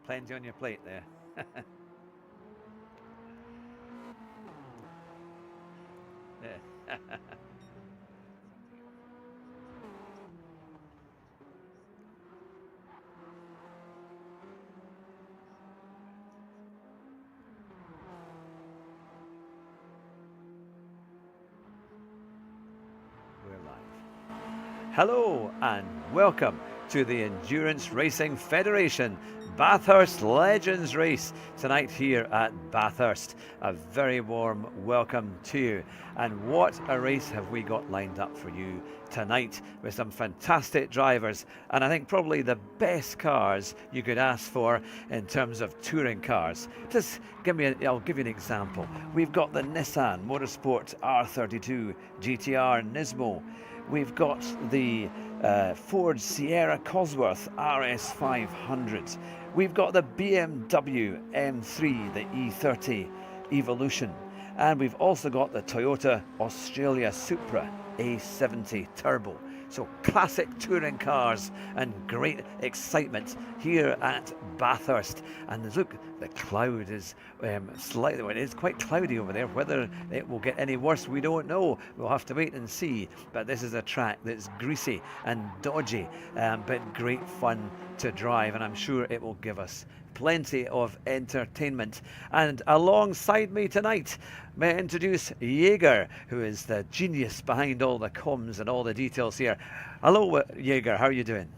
Plenty on your plate there. Yeah. We're live. Hello and welcome to the Endurance Racing Federation Bathurst Legends Race tonight here at Bathurst. A very warm welcome to you. And what a race have we got lined up for you tonight with some fantastic drivers, and I think probably the best cars you could ask for in terms of touring cars. Just I'll give you an example. We've got the Nissan Motorsport R32 GTR Nismo. We've got the Ford Sierra Cosworth RS500. We've got the BMW M3, the E30 Evolution. And we've also got the Toyota Australia Supra A70 Turbo. So classic touring cars and great excitement here at Bathurst. And look, the cloud is slightly, well, it is quite cloudy over there. Whether it will get any worse, we don't know. We'll have to wait and see. But this is a track that's greasy and dodgy, but great fun to drive. And I'm sure it will give us plenty of entertainment. And alongside me tonight, may I introduce Jaeger, who is the genius behind all the comms and all the details here. Hello, Jaeger, how are you doing?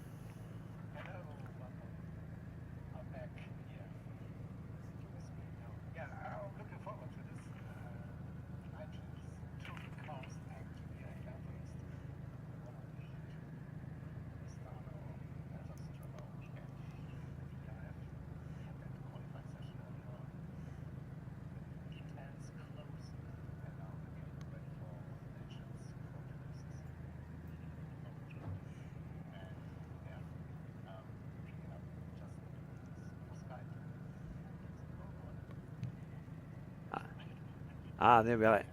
There we are.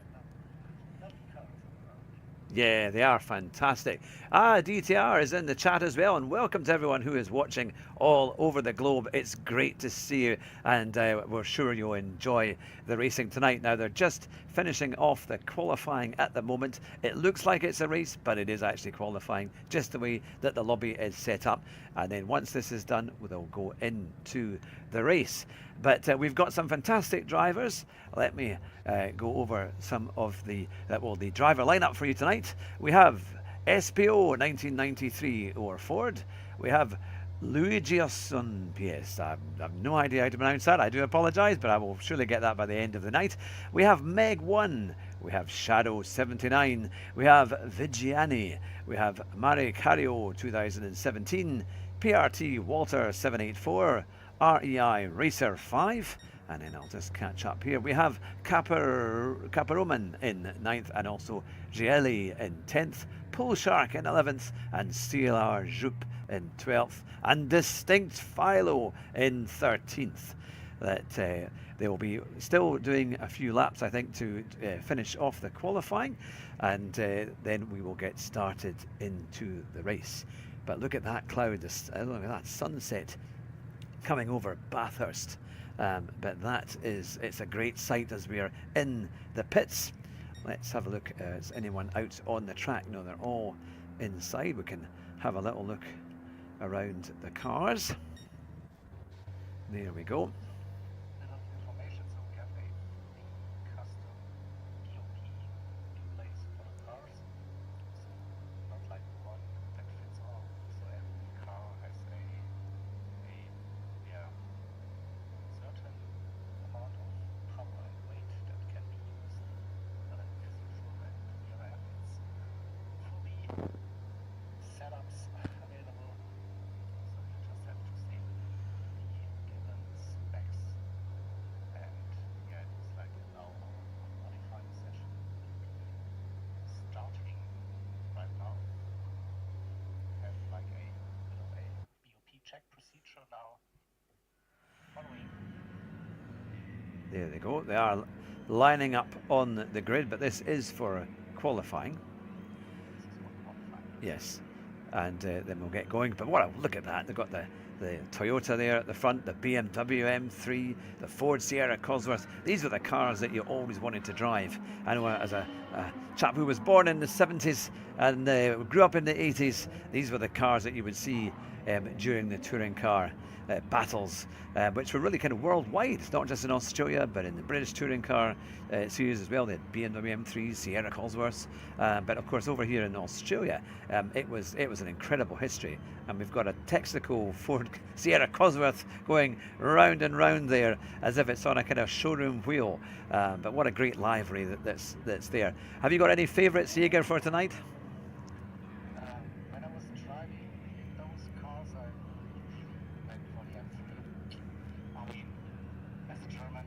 Yeah, they are fantastic. DTR is in the chat as well, and welcome to everyone who is watching all over the globe. It's great to see you, and we're sure you'll enjoy the racing tonight. Now, they're just finishing off the qualifying at the moment. It looks like it's a race, but it is actually qualifying, just the way that the lobby is set up. And then once this is done, they'll go into the race. But we've got some fantastic drivers. Let me go over some of the the driver lineup for you tonight. We have SPO 1993 or Ford. We have Luigiosson PS. I have no idea how to pronounce that. I do apologise, but I will surely get that by the end of the night. We have Meg 1. We have Shadow 79. We have Vigiani. We have Mari Cario 2017. PRT Walter 784. REI Racer 5, and then I'll just catch up here. We have Caparoman in 9th, and also Gielli in 10th, Pool Shark in 11th, and CLR Jupe in 12th, and Distinct Philo in 13th. That they will be still doing a few laps, I think, to finish off the qualifying, and then we will get started into the race. But look at that cloud, look at that sunset coming over Bathurst, but it's a great sight as we are in the pits. Let's have a look. Is anyone out on the track? No, they're all inside. We can have a little look around the cars. There we go. There they go. They are lining up on the grid, but this is for qualifying. Yes, and then we'll get going. But look at that. They've got the the Toyota there at the front, the BMW M3, the Ford Sierra Cosworth. These were the cars that you always wanted to drive. I know as a chap who was born in the 70s and grew up in the 80s, these were the cars that you would see during the touring car battles, which were really kind of worldwide, not just in Australia, but in the British touring car series as well. They had BMW M3s, Sierra Cosworths, but of course over here in Australia, it was an incredible history, and we've got a Texaco Ford Sierra Cosworth going round and round there as if it's on a kind of showroom wheel. But what a great livery that's there. Have you got any favourites, Jaeger, for tonight? When I was driving those cars, I went for the M3. I mean, as a German,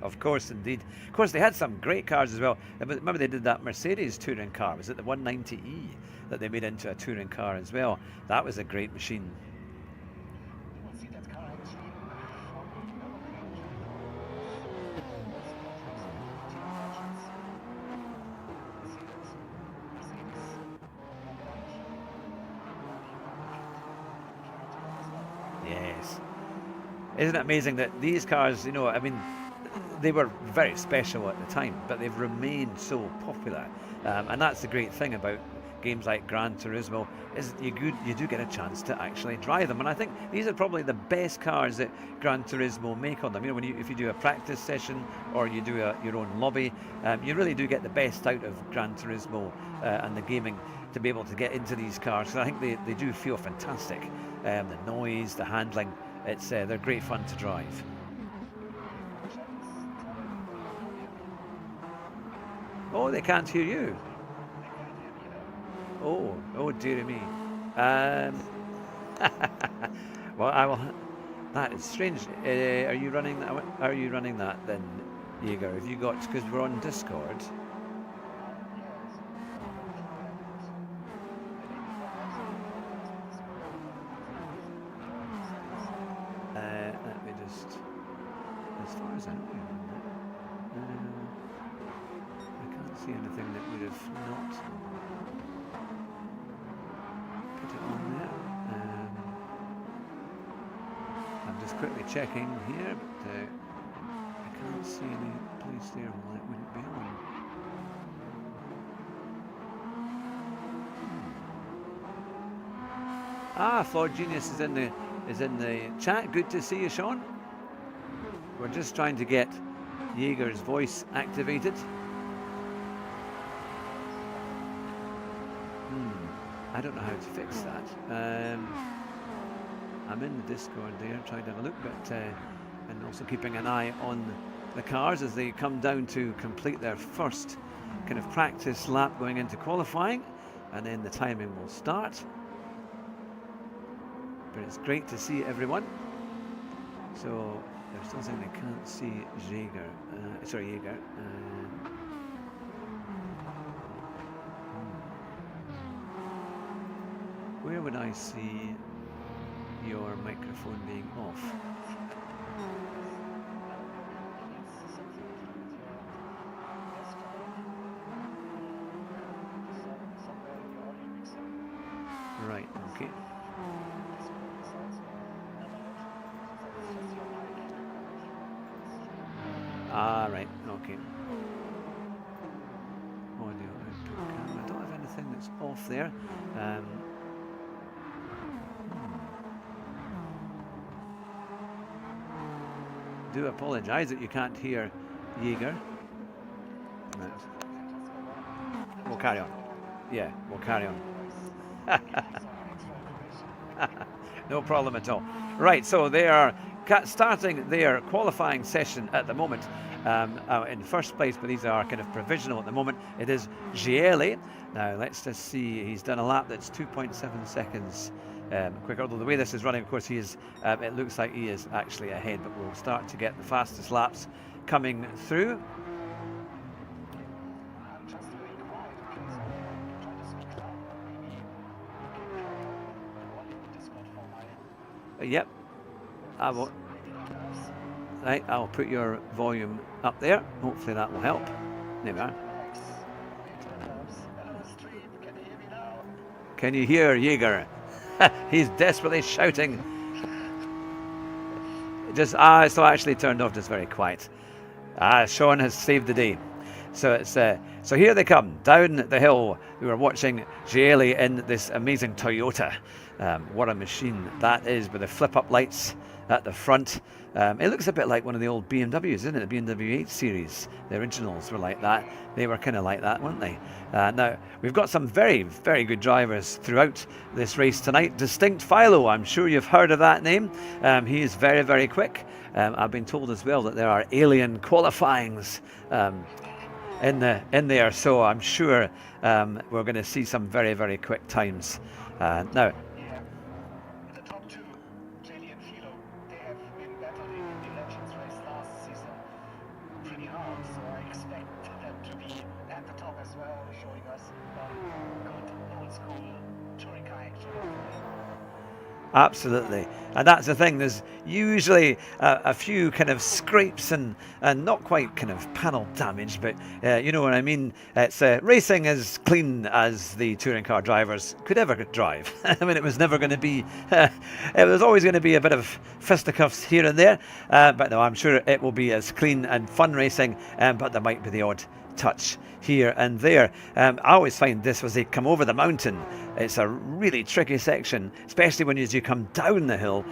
Of course, indeed. Of course, they had some great cars as well. Remember, they did that Mercedes touring car. Was it the 190E that they made into a touring car as well? That was a great machine. you will see that car actually Yes. Isn't it amazing that these cars, you know, I mean, they were very special at the time, but they've remained so popular. And that's the great thing about games like Gran Turismo, is you do get a chance to actually drive them. And I think these are probably the best cars that Gran Turismo make on them. You know, if you do a practice session or you do your own lobby, you really do get the best out of Gran Turismo and the gaming to be able to get into these cars. So I think they do feel fantastic. The noise, the handling, they're great fun to drive. Oh, they can't hear you. Oh dear me. Well, I will. That is strange. Are you running that? Are you running that then, Jaeger? Have you got? Because we're on Discord. Let me just. As far as I know, I can't see anything that would have not put it on there. I'm just quickly checking here, but I can't see any place there why it wouldn't be on. Floyd Genius is in the chat. Good to see you, Sean. We're just trying to get Jaeger's voice activated. I don't know how to fix that. I'm in the Discord there trying to have a look, but and also keeping an eye on the cars as they come down to complete their first kind of practice lap going into qualifying, and then the timing will start. But it's great to see everyone. So there's still saying they can't see Jaeger. Jaeger. Where would I see your microphone being off? Right, okay. Right, okay. Audio output camera. I don't have anything that's off there. Do apologise that you can't hear Jaeger. Right. We'll carry on. Yeah, we'll carry on. No problem at all. Right, so they are starting their qualifying session at the moment in first place, but these are kind of provisional at the moment. It is Gielli. Now let's just see, he's done a lap that's 2.7 seconds quicker, although the way this is running, of course, he is. It looks like he is actually ahead, but we'll start to get the fastest laps coming through. Yep, I will. Right, I'll put your volume up there. Hopefully that will help. There we are. Can you hear Jaeger? He's desperately shouting. Just it's not actually turned off, just very quiet. Sean has saved the day. So it's so here they come down the hill. We were watching Gielli in this amazing Toyota. What a machine that is, with the flip-up lights at the front. It looks a bit like one of the old BMWs, isn't it? The BMW 8 Series. The originals were like that. They were kind of like that, weren't they? Now, we've got some very, very good drivers throughout this race tonight. Distinct Philo, I'm sure you've heard of that name. He is very, very quick. I've been told as well that there are alien qualifyings in there, so I'm sure we're going to see some very, very quick times. Now, absolutely, and that's the thing. There's usually a few kind of scrapes and not quite kind of panel damage, but you know what I mean. It's racing as clean as the touring car drivers could ever drive. I mean, it was never going to be. It was always going to be a bit of fisticuffs here and there, but no, I'm sure it will be as clean and fun racing. But there might be the odd touch here and there. I always find this as they come over the mountain, it's a really tricky section, especially when you come down the hill,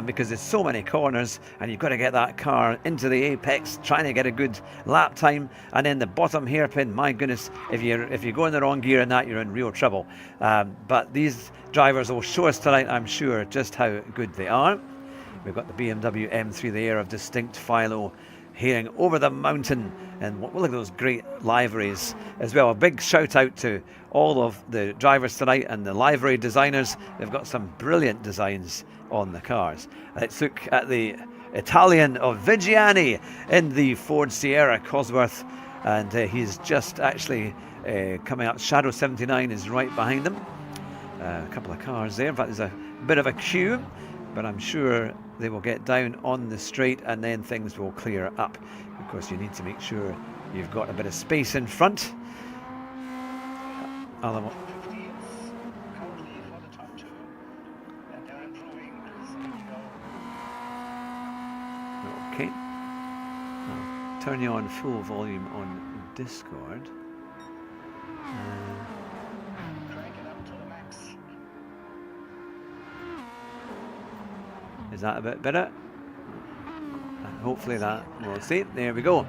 because there's so many corners and you've got to get that car into the apex, trying to get a good lap time, and then the bottom hairpin, my goodness, if you go in the wrong gear in that, you're in real trouble. But these drivers will show us tonight, I'm sure, just how good they are. We've got the BMW M3, the Air of Distinct Philo, heading over the mountain, and look at those great liveries as well. A big shout out to all of the drivers tonight and the livery designers. They've got some brilliant designs on the cars. Let's look at the Italian of Vigiani in the Ford Sierra Cosworth, and he's just actually coming up. Shadow 79 is right behind them. A couple of cars there. In fact, there's a bit of a queue, but I'm sure they will get down on the straight and then things will clear up. Of course, you need to make sure you've got a bit of space in front. Okay. I'll turn you on full volume on Discord. Is that a bit better? Hopefully that, we'll see. There we go.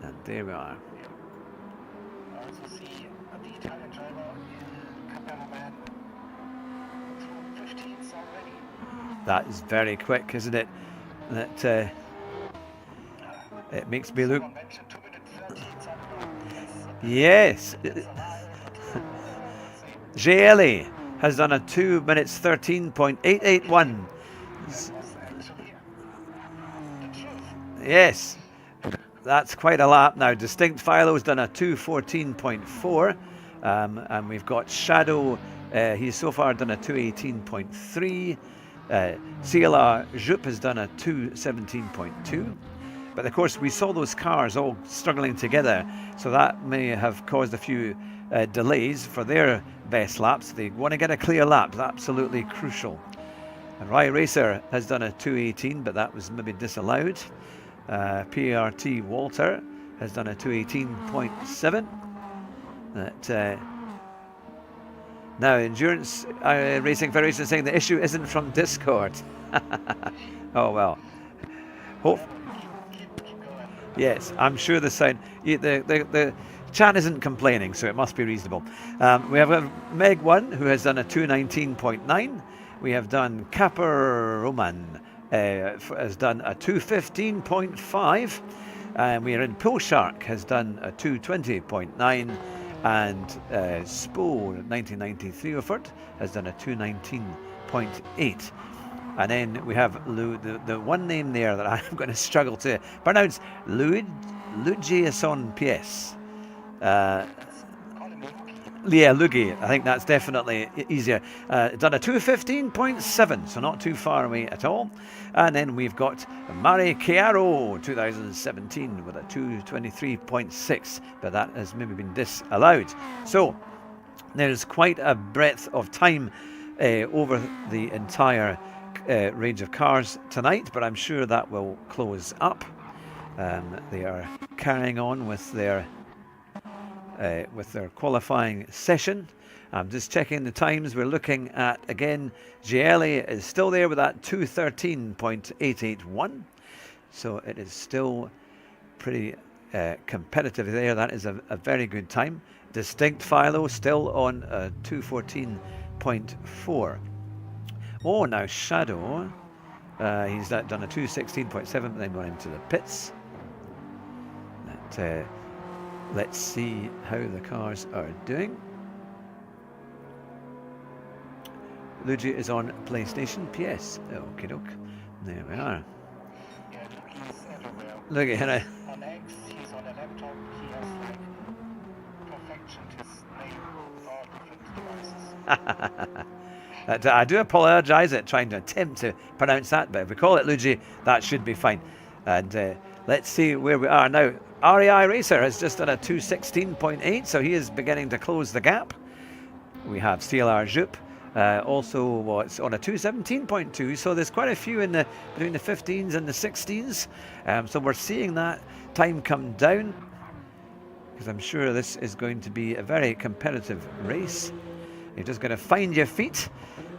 And there we are. That is very quick, isn't it? That it makes me look. Yes. Gielli has done a 2 minutes 13.881. Yes, that's quite a lap now. Distinct Philo's done a 2:14.4, and we've got Shadow. He's so far done a 2:18.3. CLR Jup has done a 2:17.2. But of course, we saw those cars all struggling together, so that may have caused a few delays for their best laps. They want to get a clear lap, it's absolutely crucial. And Rye Racer has done a 2:18, but that was maybe disallowed. PRT Walter has done a 2:18.7. Now, Endurance Racing Federation is saying the issue isn't from Discord. Oh well. Yes, I'm sure the sound. The chat isn't complaining, so it must be reasonable. We have Meg1 who has done a 2:19.9. We have done Capper Roman has done a 2:15.5. And we are in Pool Shark has done a 2:20.9. And Spo 1993 Ufford has done a 2:19.8. And then we have the one name there that I'm going to struggle to pronounce, Lugiason PS. Yeah, Lugi. I think that's definitely easier. Done a 2:15.7, so not too far away at all. And then we've got Mari Chiaro 2017 with a 2:23.6, but that has maybe been disallowed. So There's quite a breadth of time over the entire range of cars tonight, but I'm sure that will close up. They are carrying on with their qualifying session. I'm just checking the times. We're looking at, again, Gielli is still there with that 2:13.881. So it is still pretty competitive there. That is a very good time. Distinct Philo still on 2:14.4. Oh, now Shadow, he's done a 2:16.7, then gone into the pits. Let's see how the cars are doing. Luigi is on PlayStation PS. Okie doke. There we are. Yeah, he's everywhere. Look at him. On X, he's on a laptop, he has like perfectioned his name with all different devices. I do apologise at trying to attempt to pronounce that, but if we call it Luigi, that should be fine. And let's see where we are now. REI Racer has just done a 2:16.8, so he is beginning to close the gap. We have CLR Jup, also what's on a 2:17.2, so there's quite a few in between the 15s and the 16s. So we're seeing that time come down, because I'm sure this is going to be a very competitive race. You're just going to find your feet,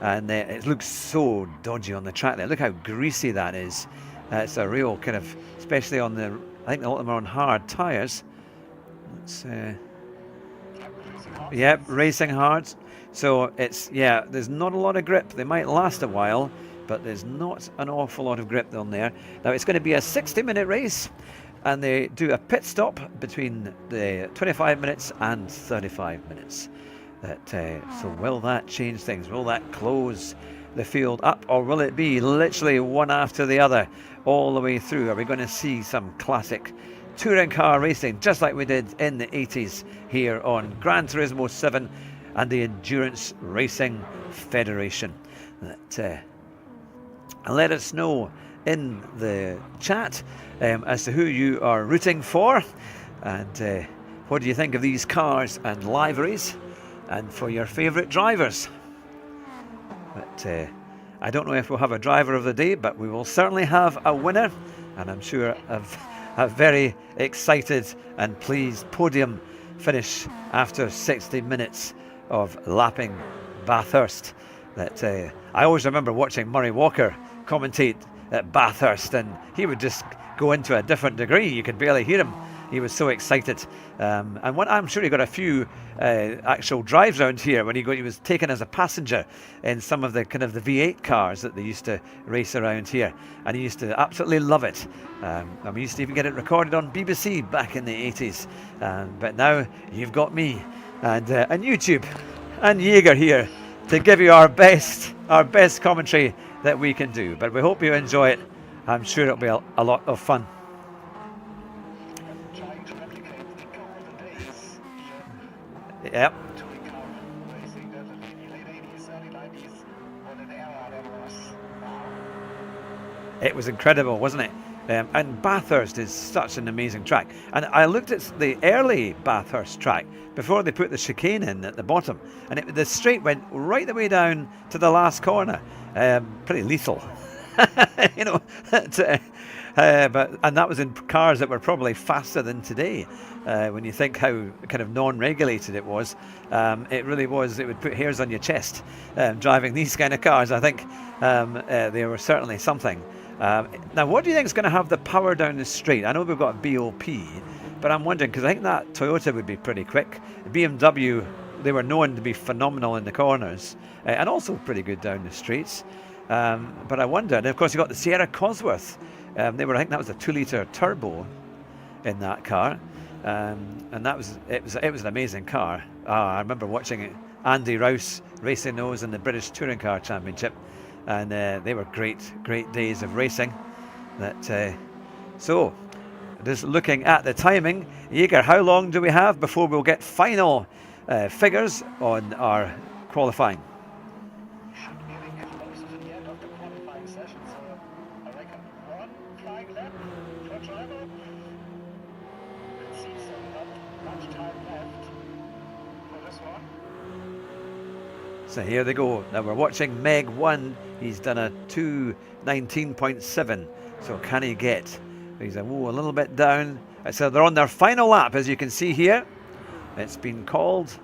and it looks so dodgy on the track there. Look how greasy that is. It's a real kind of, especially on the, I think a lot of them are on hard tyres. It's, yep, racing hard. So it's, yeah, there's not a lot of grip. They might last a while, but there's not an awful lot of grip on there. Now it's going to be a 60-minute race, and they do a pit stop between the 25 minutes and 35 minutes. So will that change things? Will that close the field up, or will it be literally one after the other all the way through? Are we going to see some classic touring car racing just like we did in the 80s here on Gran Turismo 7 and the Endurance Racing Federation? Let us know in the chat as to who you are rooting for, and what do you think of these cars and liveries, and for your favourite drivers. But I don't know if we'll have a driver of the day, but we will certainly have a winner, and I'm sure of a very excited and pleased podium finish after 60 minutes of lapping Bathurst. I always remember watching Murray Walker commentate at Bathurst, and he would just go into a different degree. You could barely hear him. He was so excited, and I'm sure he got a few actual drives around here when he was taken as a passenger in some of the kind of the V8 cars that they used to race around here, and he used to absolutely love it. We used to even get it recorded on BBC back in the 80s, but now you've got me and YouTube and Jaeger here to give you our best commentary that we can do. But we hope you enjoy it. I'm sure it'll be a lot of fun. Trying to replicate the golden days here. Yep. Touring car racing, the late 80s, early 90s, what an era that was. Wow. It was incredible, wasn't it? And Bathurst is such an amazing track. And I looked at the early Bathurst track before they put the chicane in at the bottom, and the straight went right the way down to the last corner. Pretty lethal, you know. And that was in cars that were probably faster than today. When you think how kind of non-regulated it was, it really was. It would put hairs on your chest driving these kind of cars. I think they were certainly something. Now, what do you think is going to have the power down the straight? I know we've got a BOP, but I'm wondering, because I think that Toyota would be pretty quick. The BMW, they were known to be phenomenal in the corners, and also pretty good down the streets. But I wonder, and of course you've got the Sierra Cosworth. I think that was a 2-litre turbo in that car, and it was an amazing car. I remember watching it, Andy Rouse racing those in the British Touring Car Championship, and they were great days of racing. So just looking at the timing, Jaeger, how long do we have before we'll get final figures on our qualifying? Should be getting close to the end of the qualifying session, so I reckon one flying lap, first level. Let's see, so not much time left for this one. So here they go. Now we're watching Meg 1. He's done a 2:19.7. So can he get? He's a little bit down. So they're on their final lap, as you can see here. It's been called.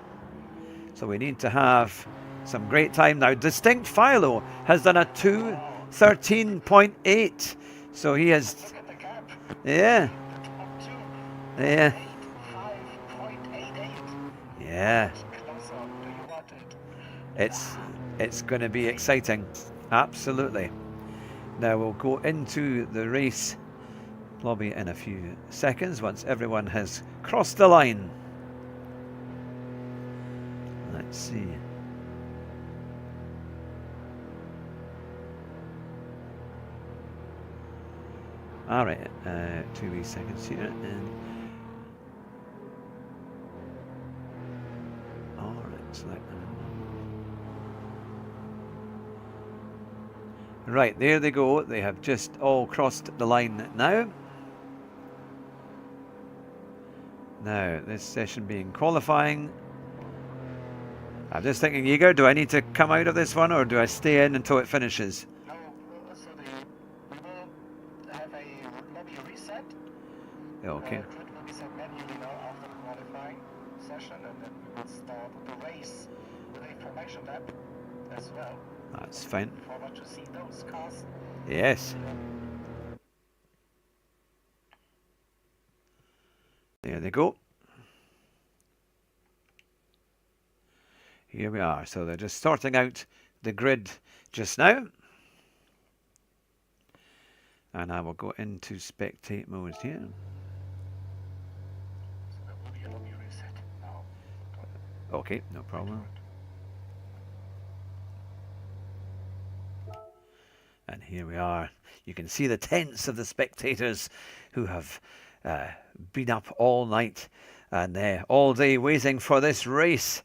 So we need to have some great time now. Distinct Philo has done a 2:13.8. So he has. Look at the gap. Yeah. The top two. Yeah. 85.88. Yeah. Closer. Do you want it? It's going to be exciting. Absolutely. Now we'll go into the race lobby in a few seconds once everyone has crossed the line. Let's see. All right, 2 wee seconds here, and all right, select them. Right, there they go. They have just all crossed the line now. Now, this session being qualifying. I'm just thinking, Yeager, do I need to come out of this one or do I stay in until it finishes? No, so we will have a lobby reset. Okay. It will be set manually now after the qualifying session, and then we will start the race with a formation lap as well. That's fine. Forward to see those cars. Yes. There they go. Here we are. So they're just sorting out the grid just now. And I will go into spectate mode here. So there will be a lobby reset now. Okay, no problem. And here we are. You can see the tents of the spectators who have been up all night and all day waiting for this race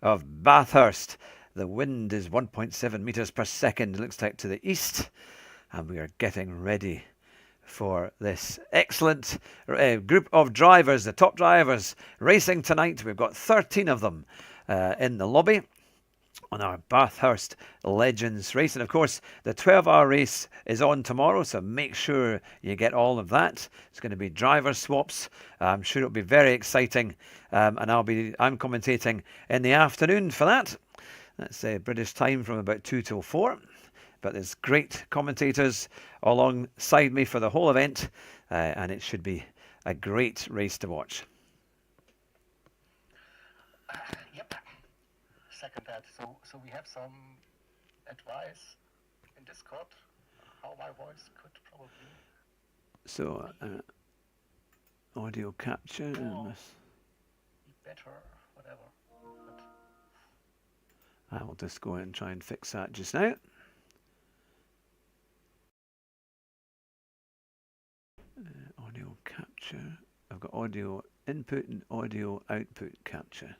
of Bathurst. The wind is 1.7 meters per second, it looks like, to the east. And we are getting ready for this excellent group of drivers, the top drivers racing tonight. We've got 13 of them in the lobby on our Bathurst Legends race. And of course, the 12-hour race is on tomorrow, so make sure you get all of that. It's going to be driver swaps. I'm sure it'll be very exciting. And I'm commentating in the afternoon for that. That's British time from about 2 till 4. But there's great commentators alongside me for the whole event, and it should be a great race to watch. Yep. Second that. So we have some advice in Discord how my voice could probably So audio capture. be better, whatever. But I will just go and try and fix that just now. Audio capture. I've got audio input and audio output capture.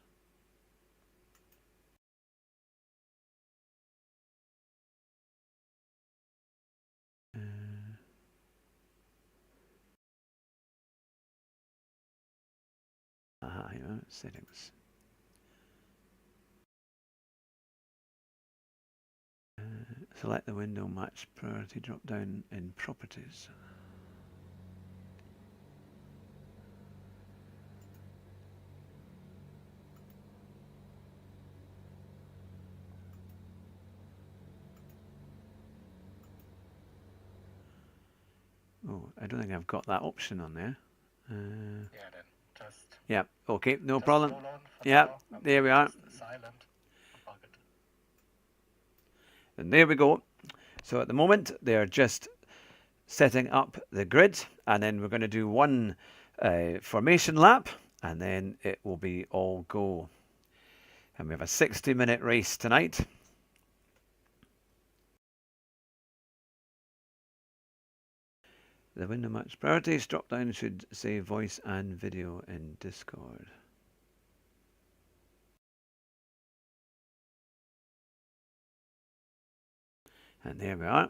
Settings. Select the window match priority drop down in properties. Oh, I don't think I've got that option on there. yeah, then just Yeah, okay, no just problem. roll on for Yeah, now, and there we are. just silent. Bug it. And there we go. So at the moment, they're just setting up the grid, and then we're going to do one formation lap, and then it will be all go. And we have a 60-minute race tonight. The window match priorities drop down should say voice and video in Discord. And there we are.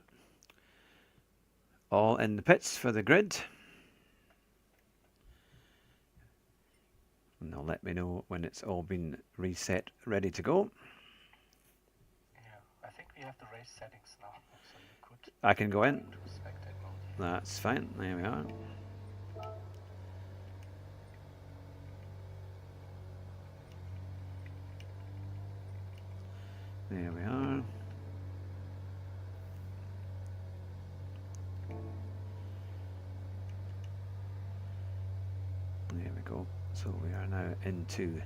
All in the pits for the grid. And they'll let me know when it's all been reset, ready to go. Yeah, I think we have the race settings now, so you could I can go in. into spectate mode. That's fine. There we are. There we are. There we go. So we are now into,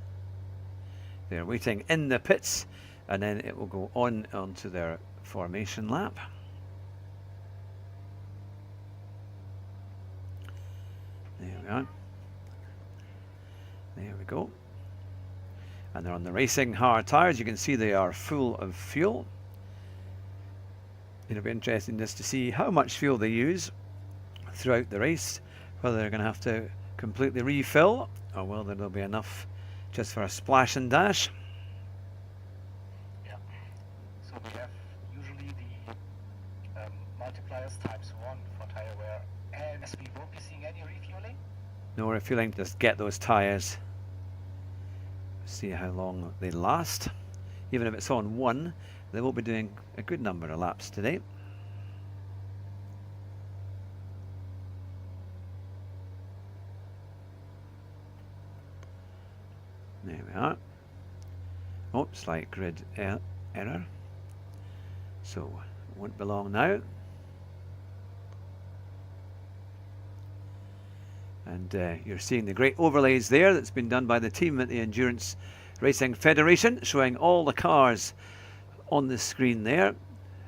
they're waiting in the pits, and then it will go onto their formation lap. There we are. There we go. And they're on the racing hard tyres. You can see they are full of fuel. It'll be interesting just to see how much fuel they use throughout the race, whether they're going to have to completely refill or whether there'll be enough just for a splash and dash. Yeah. So we have usually the multipliers times 1 for tire wear, and we won't be seeing any refueling. No refueling, just get those tyres. See how long they last. Even if it's on 1, they will be doing a good number of laps today. There we are. Oh, slight grid error. So, won't be long now. And you're seeing the great overlays there that's been done by the team at the Endurance Racing Federation, showing all the cars on the screen there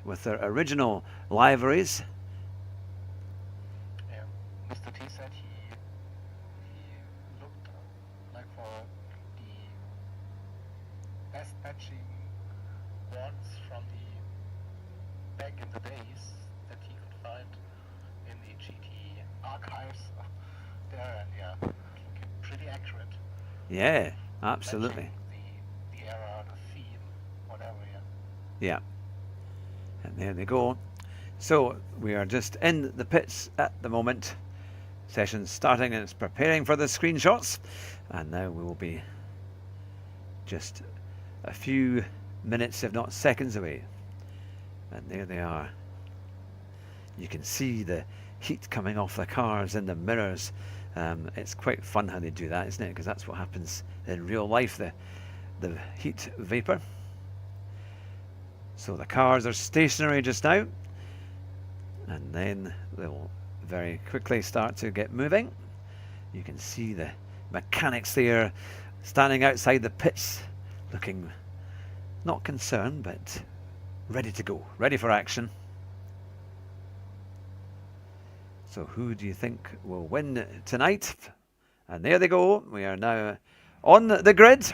with their original liveries. Yeah, Mr. T said he looked like for the best matching ones from the back in the days that he could find in the GT archives there, and yeah, looking pretty accurate. Yeah, absolutely. Matching the era, the theme, whatever. Yeah. And there they go. So we are just in the pits at the moment. Session's starting and it's preparing for the screenshots. And now we will be just a few minutes, if not seconds away. And there they are. You can see the heat coming off the cars in the mirrors. It's quite fun how they do that, isn't it? Because that's what happens in real life, the heat vapor. So the cars are stationary just now, and then they'll very quickly start to get moving. You can see the mechanics there standing outside the pits, looking not concerned, but ready to go, ready for action. So who do you think will win tonight? And there they go. We are now on the grid.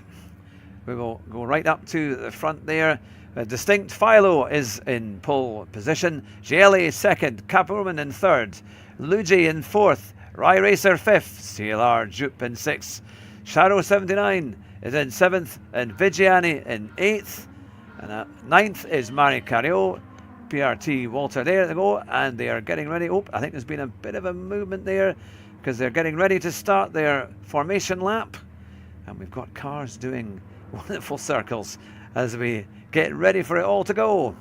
We will go right up to the front there. A distinct Philo is in pole position. Gielli second, Capoman in third, Luigi in fourth, Rye Racer fifth, CLR Jupe in sixth, Sharo 79 is in seventh, and Vigiani in eighth, and ninth is Mari Cario. PRT Walter, there they go, and they are getting ready. Oh, I think there's been a bit of a movement there because they're getting ready to start their formation lap, and we've got cars doing wonderful circles as we get ready for it all to go.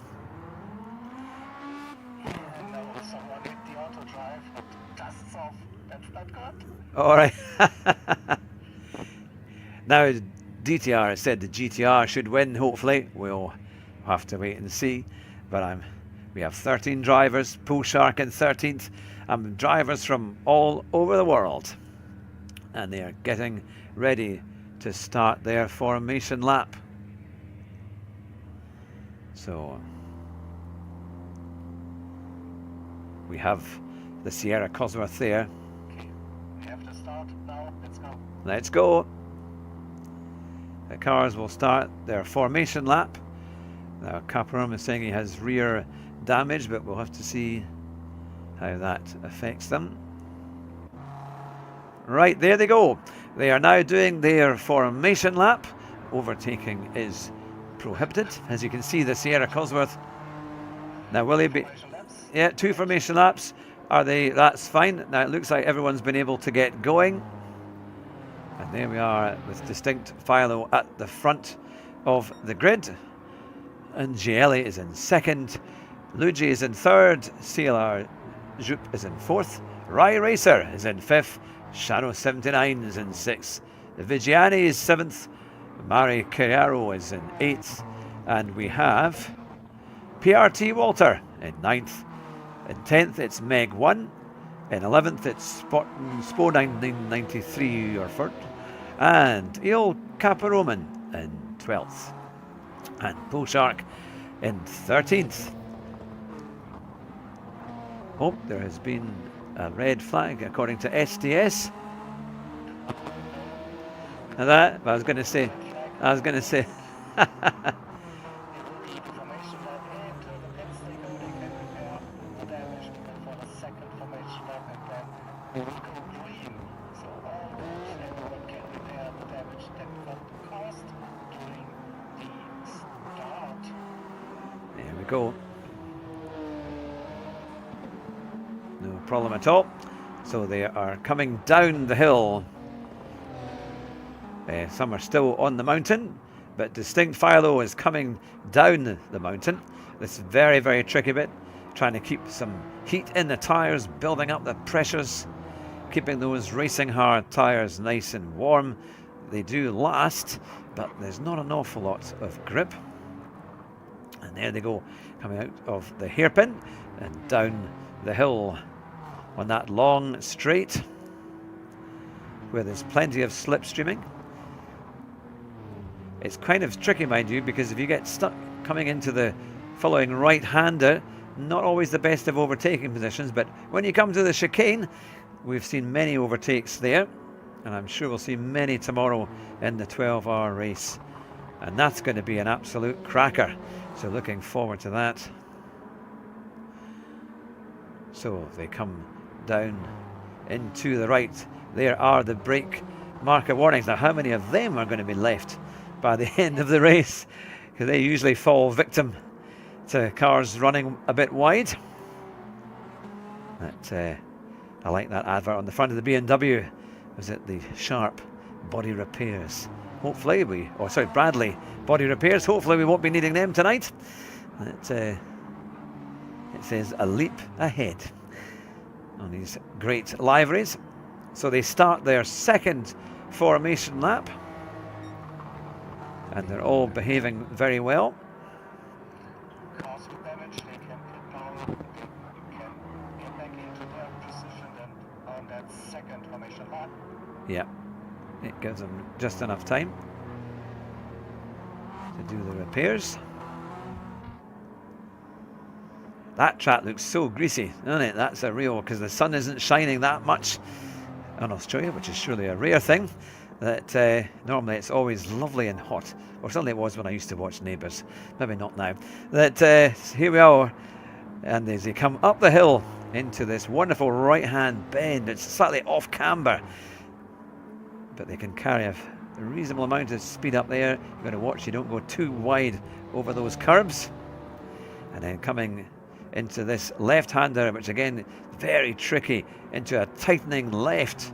And now someone hit the auto drive, dusts off. That's not good. All right. Now DTR said the GTR should win. Hopefully, we'll have to wait and see. But we have 13 drivers, Pool Shark in 13th, and drivers from all over the world, and they are getting ready to start their formation lap. So we have the Sierra Cosworth there. Okay, we have to start now. Let's go. Let's go. The cars will start their formation lap. Now Caporum is saying he has rear damage, but we'll have to see how that affects them. Right, there they go. They are now doing their formation lap. Overtaking is prohibited. As you can see, the Sierra Cosworth. Now will he be... Yeah, 2 formation laps. Are they... That's fine. Now it looks like everyone's been able to get going. And there we are with Distinct Philo at the front of the grid. And Gielli is in second. Luigi is in third. CLR Jup is in fourth. Rai Racer is in fifth. Shano 79 is in sixth. Vigiani is seventh. Mari Carrero is in eighth. And we have PRT Walter in ninth. In 10th it's Meg 1. In 11th it's Spo 1993 Urford. And Il Caparoman in 12th. And Bull Shark in 13th. Oh, there has been a red flag according to SDS. And that, I was going to say. There we go. No problem at all. So they are coming down the hill. Some are still on the mountain, but Distinct Philo is coming down the mountain. This very, very tricky bit, trying to keep some heat in the tyres, building up the pressures, keeping those racing hard tyres nice and warm. They do last, but there's not an awful lot of grip. And there they go, coming out of the hairpin and down the hill on that long straight where there's plenty of slipstreaming. It's kind of tricky, mind you, because if you get stuck coming into the following right-hander, not always the best of overtaking positions, but when you come to the chicane, we've seen many overtakes there, and I'm sure we'll see many tomorrow in the 12-hour race. And that's going to be an absolute cracker. So looking forward to that. So they come down into the right. There are the brake marker warnings. Now, how many of them are going to be left by the end of the race? Because they usually fall victim to cars running a bit wide. That I like that advert on the front of the BMW. Was it the Sharp Body Repairs? Hopefully Bradley Body Repairs. Hopefully we won't be needing them tonight. It says a leap ahead on these great liveries. So they start their second formation lap, and they're all behaving very well. Yeah, it gives them just enough time to do the repairs. That track looks so greasy, doesn't it? That's a real, because the sun isn't shining that much in Australia, which is surely a rare thing. That normally it's always lovely and hot, or certainly it was when I used to watch Neighbours. Maybe not now. That here we are, and as they come up the hill into this wonderful right-hand bend, it's slightly off camber, but they can carry a reasonable amount of speed up there. You've got to watch you don't go too wide over those curbs. And then coming into this left-hander, which again very tricky, into a tightening left.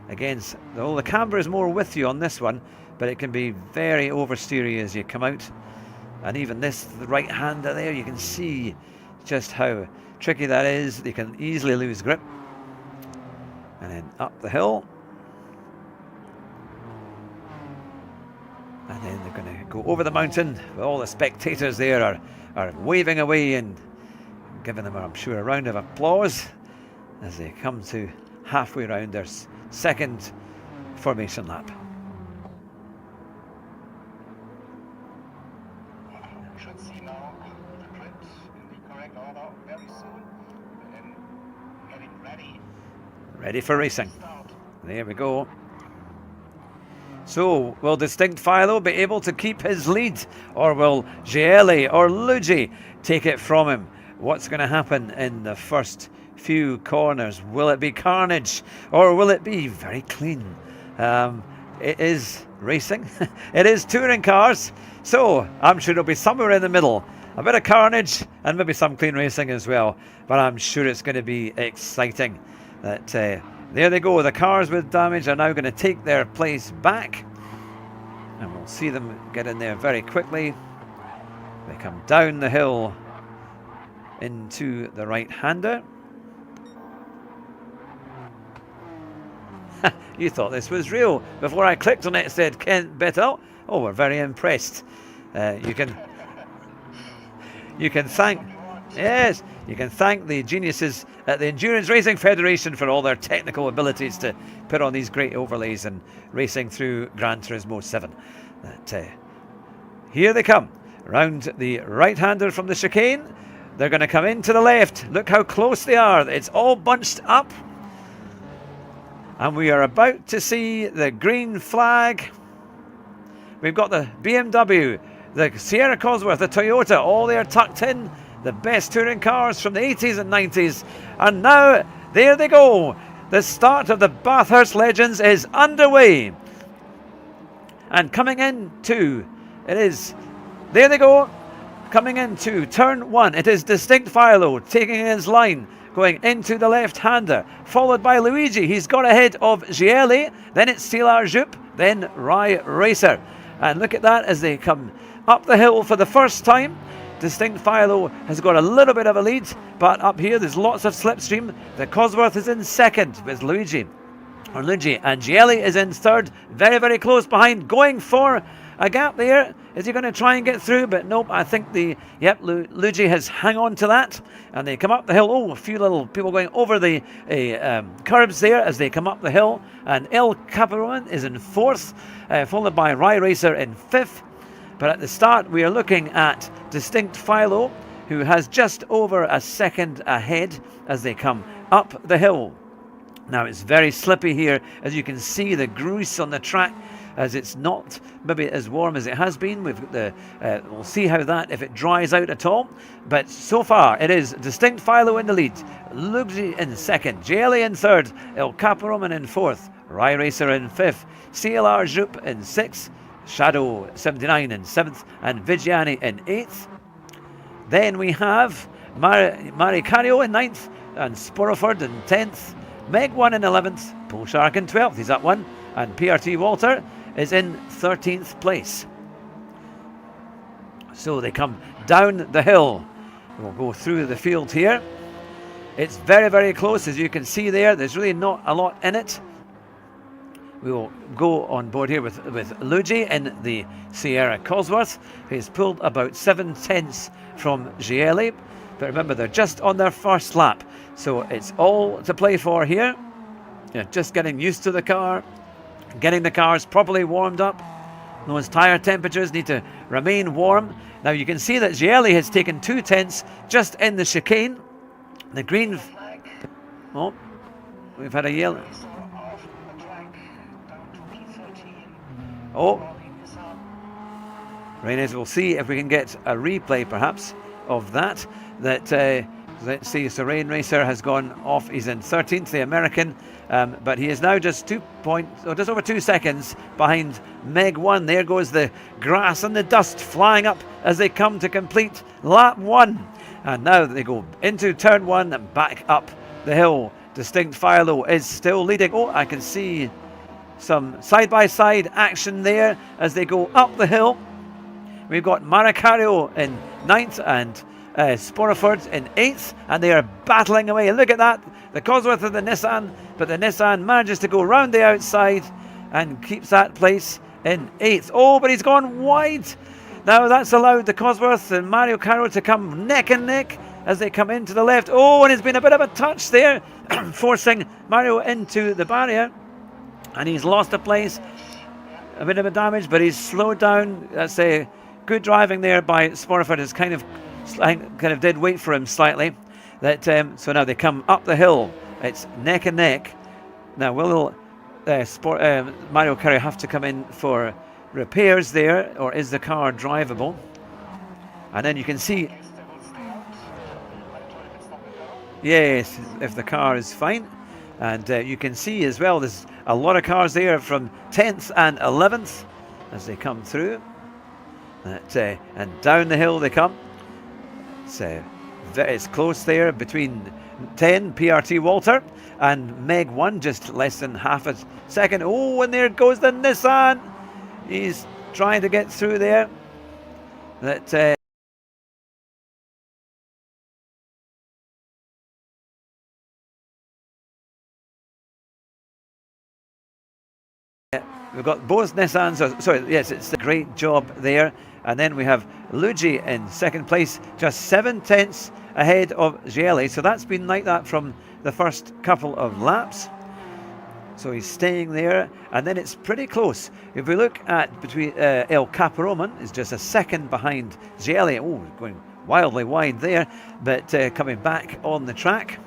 Against the camber is more with you on this one, but it can be very oversteery as you come out. And even this, the right-hander there, you can see just how tricky that is. They can easily lose grip. And then up the hill. And then they're going to go over the mountain. All the spectators there are waving away and giving them, I'm sure, a round of applause as they come to halfway round their second formation lap. We should see now the grid in the correct order very soon, and getting ready. Ready for racing. There we go. So, will Distinct Philo be able to keep his lead, or will Gielli or Luigi take it from him? What's going to happen in the first few corners? Will it be carnage, or will it be very clean? It is racing. It is touring cars, so I'm sure it'll be somewhere in the middle. A bit of carnage and maybe some clean racing as well, but I'm sure it's going to be exciting. That There they go. The cars with damage are now going to take their place back. And we'll see them get in there very quickly. They come down the hill into the right-hander. You thought this was real. Before I clicked on it, it said Kent Bettel. Oh, we're very impressed. You can thank, yes, you can thank the geniuses at the Endurance Racing Federation for all their technical abilities to put on these great overlays and racing through Gran Turismo 7. Here they come, round the right-hander from the chicane. They're going to come into the left. Look how close they are. It's all bunched up. And we are about to see the green flag. We've got the BMW, the Sierra Cosworth, the Toyota, all there tucked in. The best touring cars from the 80s and 90s. And now, there they go. The start of the Bathurst Legends is underway. And coming into, there they go. Coming into turn 1, it is Distinct Philo taking his line, going into the left-hander, followed by Luigi. He's got ahead of Gielli, then it's Silar Jup, then Rai Racer. And look at that as they come up the hill for the first time. Distinct Philo has got a little bit of a lead, but up here there's lots of slipstream. The Cosworth is in second with Luigi, and Gielli is in third, very, very close behind, going for a gap there. Is he going to try and get through? But nope, I think Luigi has hung on to that. And they come up the hill. Oh, a few little people going over the curbs there as they come up the hill. And El Caperon is in fourth, followed by Rai Racer in fifth. But at the start, we are looking at Distinct Philo, who has just over a second ahead as they come up the hill. Now, it's very slippy here, as you can see the grease on the track, as it's not maybe as warm as it has been. We've got the we'll see how that, if it dries out at all. But so far it is Distinct Philo in the lead, Luigi in second, Gielli in third, El Caparoman in fourth, Rai Racer in fifth, CLR Jup in sixth, Shadow 79 in seventh, and Vigiani in eighth. Then we have Maricario in ninth, and Sporoford in 10th, Meg 1 in 11th, Paul Shark in 12th, he's up one, and PRT Walter is in 13th place. So they come down the hill. We'll go through the field here. It's very, very close, as you can see there. There's really not a lot in it. We will go on board here with Luigi in the Sierra Cosworth. He's pulled about 7/10 from Gielli. But remember, they're just on their first lap. So it's all to play for here. Just getting used to the car, getting the cars properly warmed up. Those tyre temperatures need to remain warm. Now you can see that Gielli has taken 2/10 just in the chicane. The green... Oh, we've had a yellow. Oh, Reynolds, we'll see if we can get a replay perhaps of that. Let's see, so Rain Racer has gone off. He's in 13th, the American, but he is now just just over 2 seconds behind Meg 1. There goes the grass and the dust flying up as they come to complete lap 1. And now they go into turn 1 and back up the hill. Distinct Philo is still leading. Oh, I can see some side-by-side action there as they go up the hill. We've got Maricario in 9th and Sporoford in 8th, and they are battling away. Look at that, the Cosworth and the Nissan, but the Nissan manages to go round the outside and keeps that place in 8th. Oh, but he's gone wide. Now that's allowed the Cosworth and Mario Caro to come neck and neck as they come into the left. Oh, and it's been a bit of a touch there, forcing Mario into the barrier, and he's lost a place. A bit of a damage, but he's slowed down. That's a good driving there by Sporoford. Is kind of did wait for him slightly. So now they come up the hill. It's neck and neck. Now will Mario Carey have to come in for repairs there, or is the car drivable? And then you can see, yes, if the car is fine. And you can see as well, there's a lot of cars there from 10th and 11th as they come through. And down the hill they come. It's it's close there between 10 PRT Walter and Meg 1, just less than half a second. Oh, and there goes the Nissan. He's trying to get through there. That we've got both Nissans. Sorry, yes, it's a great job there. And then we have Luigi in second place, just 7 tenths ahead of Gielli. So that's been like that from the first couple of laps. So he's staying there, and then it's pretty close. If we look at between El Caparoman is just a second behind Gielli. Oh, going wildly wide there, but coming back on the track.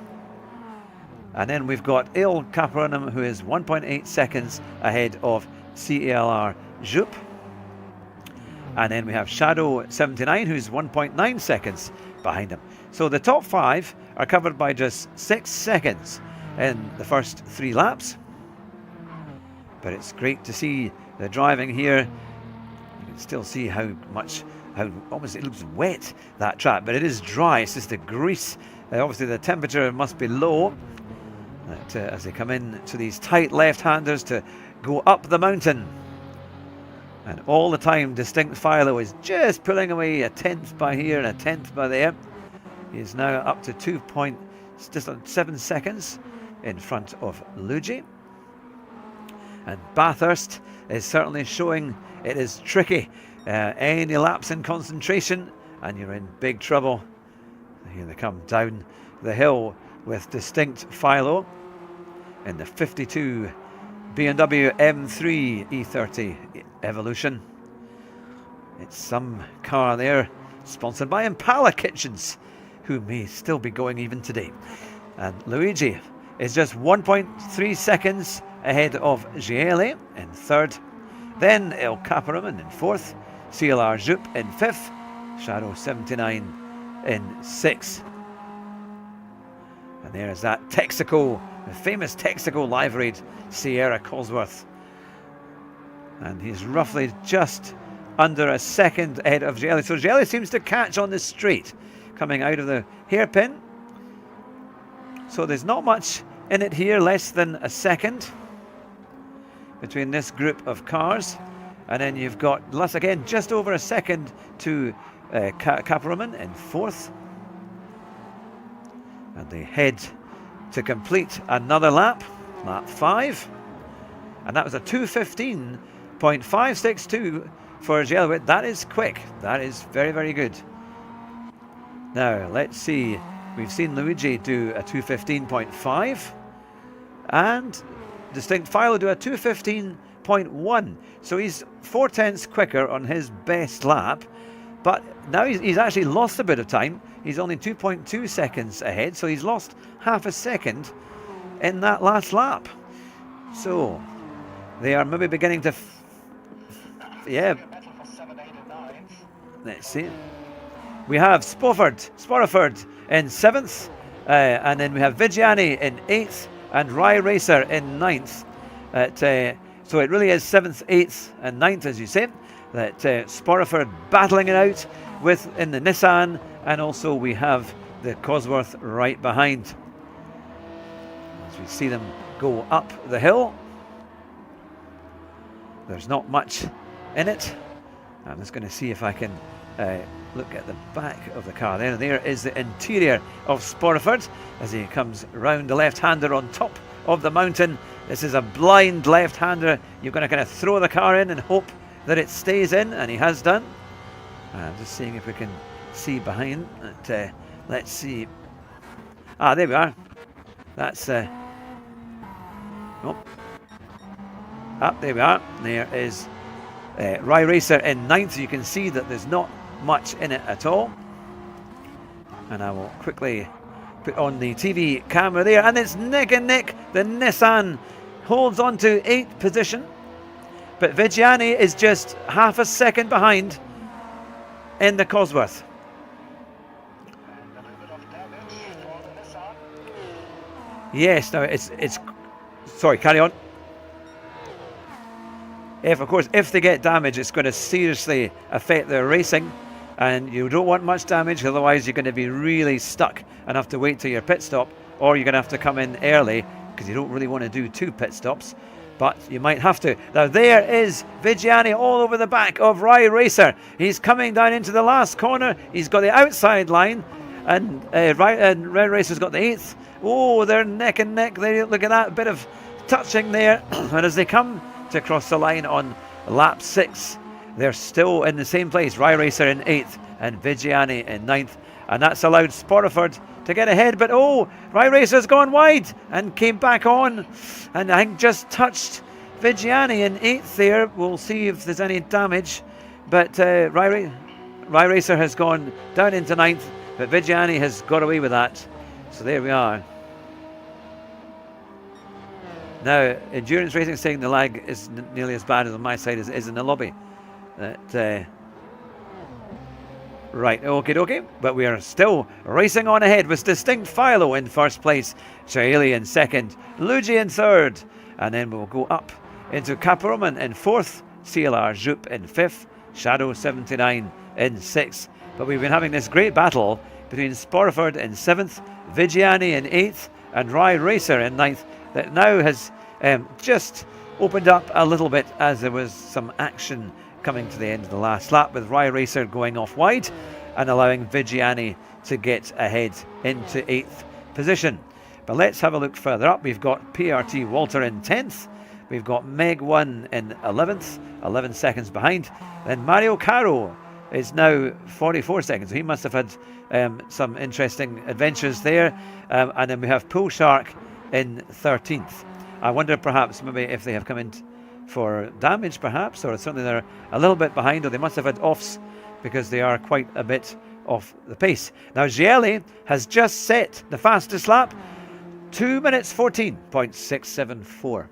And then we've got El Caparoman, who is 1.8 seconds ahead of CALR Jup. And then we have Shadow 79, who's 1.9 seconds behind him. So the top 5 are covered by just 6 seconds in the first 3 laps. But it's great to see the driving here. You can still see how almost it looks wet, that track, but it is dry. It's just the grease. Obviously the temperature must be low as they come in to these tight left-handers to go up the mountain. And all the time, Distinct Philo is just pulling away a tenth by here and a tenth by there. He is now up to just on 7 seconds in front of Luigi. And Bathurst is certainly showing it is tricky. Any lapse in concentration and you're in big trouble. Here they come down the hill with Distinct Philo in the 52 BMW M3 E30 Evolution. It's some car there sponsored by Impala Kitchens, who may still be going even today. And Luigi is just 1.3 seconds ahead of Gielli in third. Then El Caparoman in fourth. CLR Jup in fifth. Shadow 79 in sixth. And there's that Texaco, the famous Texaco liveried Sierra Cosworth. And he's roughly just under a second ahead of Gielli. So Gielli seems to catch on the straight coming out of the hairpin. So there's not much in it here, less than a second between this group of cars. And then you've got, once again, just over a second to Caparoman in fourth. And they head to complete another lap, lap 5. And that was a 2:15.562 for Gielli. That is quick. That is very, very good. Now, let's see. We've seen Luigi do a 2:15.5 and Distinct Philo do a 2:15.1. So he's 4 tenths quicker on his best lap. But now he's actually lost a bit of time. He's only 2.2 seconds ahead. So he's lost half a second in that last lap. So they are maybe beginning to... yeah. Let's see. We have Sporaford in 7th, and then we have Vigiani in 8th, and Rye Racer in 9th. So it really is 7th, 8th, and 9th, as you say. That Sporaford battling it out in the Nissan, and also we have the Cosworth right behind. As we see them go up the hill, there's not much in it. I'm just going to see if I can look at the back of the car there. And there is the interior of Sporaford as he comes round the left-hander on top of the mountain. This is a blind left-hander. You're going to kind of throw the car in and hope that it stays in, and he has done. I'm just seeing if we can see behind. Let's see. Ah, there we are. That's... oh. Ah, there we are. There is Rye Racer in 9th. You can see that there's not much in it at all. And I will quickly put on the TV camera there, and it's neck and neck. The Nissan holds on to 8th position, but Vigiani is just half a second behind in the Cosworth. Yes, no, it's sorry, carry on. Of course, if they get damage, it's going to seriously affect their racing. and you don't want much damage, otherwise you're going to be really stuck and have to wait till your pit stop, or you're going to have to come in early because you don't really want to do 2 pit stops, but you might have to. Now there is Vigiani all over the back of Rye Racer. He's coming down into the last corner. He's got the outside line, and Red Racer's got the 8th. Oh, they're neck and neck. Look at that bit of touching there. And as they come to cross the line on lap 6, they're still in the same place. Rye Racer in 8th and Vigiani in 9th. And that's allowed Sportiford to get ahead. But oh, Rye Racer's gone wide and came back on. And I think just touched Vigiani in 8th there. We'll see if there's any damage. But Rye Racer has gone down into 9th. But Vigiani has got away with that. So there we are. Now, Endurance Racing saying the lag is nearly as bad as on my side as it is in the lobby. Right, okay. But we are still racing on ahead with Distinct Philo in first place, Shaili in second, Luigi in third, and then we'll go up into Caproman in fourth, CLR Jup in fifth, Shadow 79 in sixth. But we've been having this great battle between Sporiford in seventh, Vigiani in eighth, and Rye Racer in ninth, that now has just opened up a little bit as there was some action coming to the end of the last lap, with Rye Racer going off wide and allowing Vigiani to get ahead into 8th position. But let's have a look further up. We've got PRT Walter in 10th. We've got Meg 1 in 11th, 11 seconds behind. Then Mario Caro is now 44 seconds. So he must have had some interesting adventures there. And then we have Pool Shark in 13th. I wonder perhaps maybe if they have come in for damage perhaps, or certainly they're a little bit behind, or they must have had offs because they are quite a bit off the pace. Now Gielli has just set the fastest lap, 2 minutes 14.674.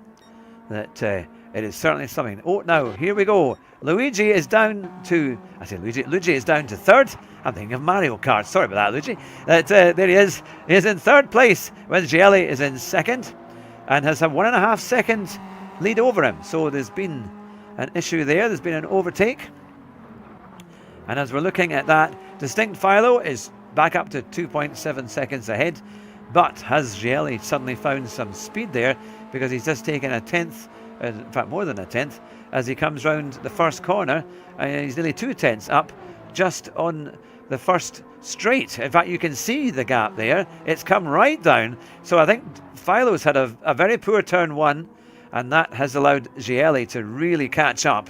That it is certainly something. Oh, now here we go. Luigi is down to Luigi is down to third. I'm thinking of Mario Kart. Sorry about that, Luigi. There he is. He is in third place when Gielli is in second and has a 1.5 second lead over him. So there's been an issue there. There's been an overtake. And as we're looking at that, Distinct Philo is back up to 2.7 seconds ahead. But has Gielli suddenly found some speed there, because he's just taken a 10th, in fact more than a 10th, as he comes round the first corner. And he's nearly 2 tenths up just on the first straight. In fact, you can see the gap there. It's come right down. So I think Philo's had a very poor turn 1. And that has allowed Gielli to really catch up.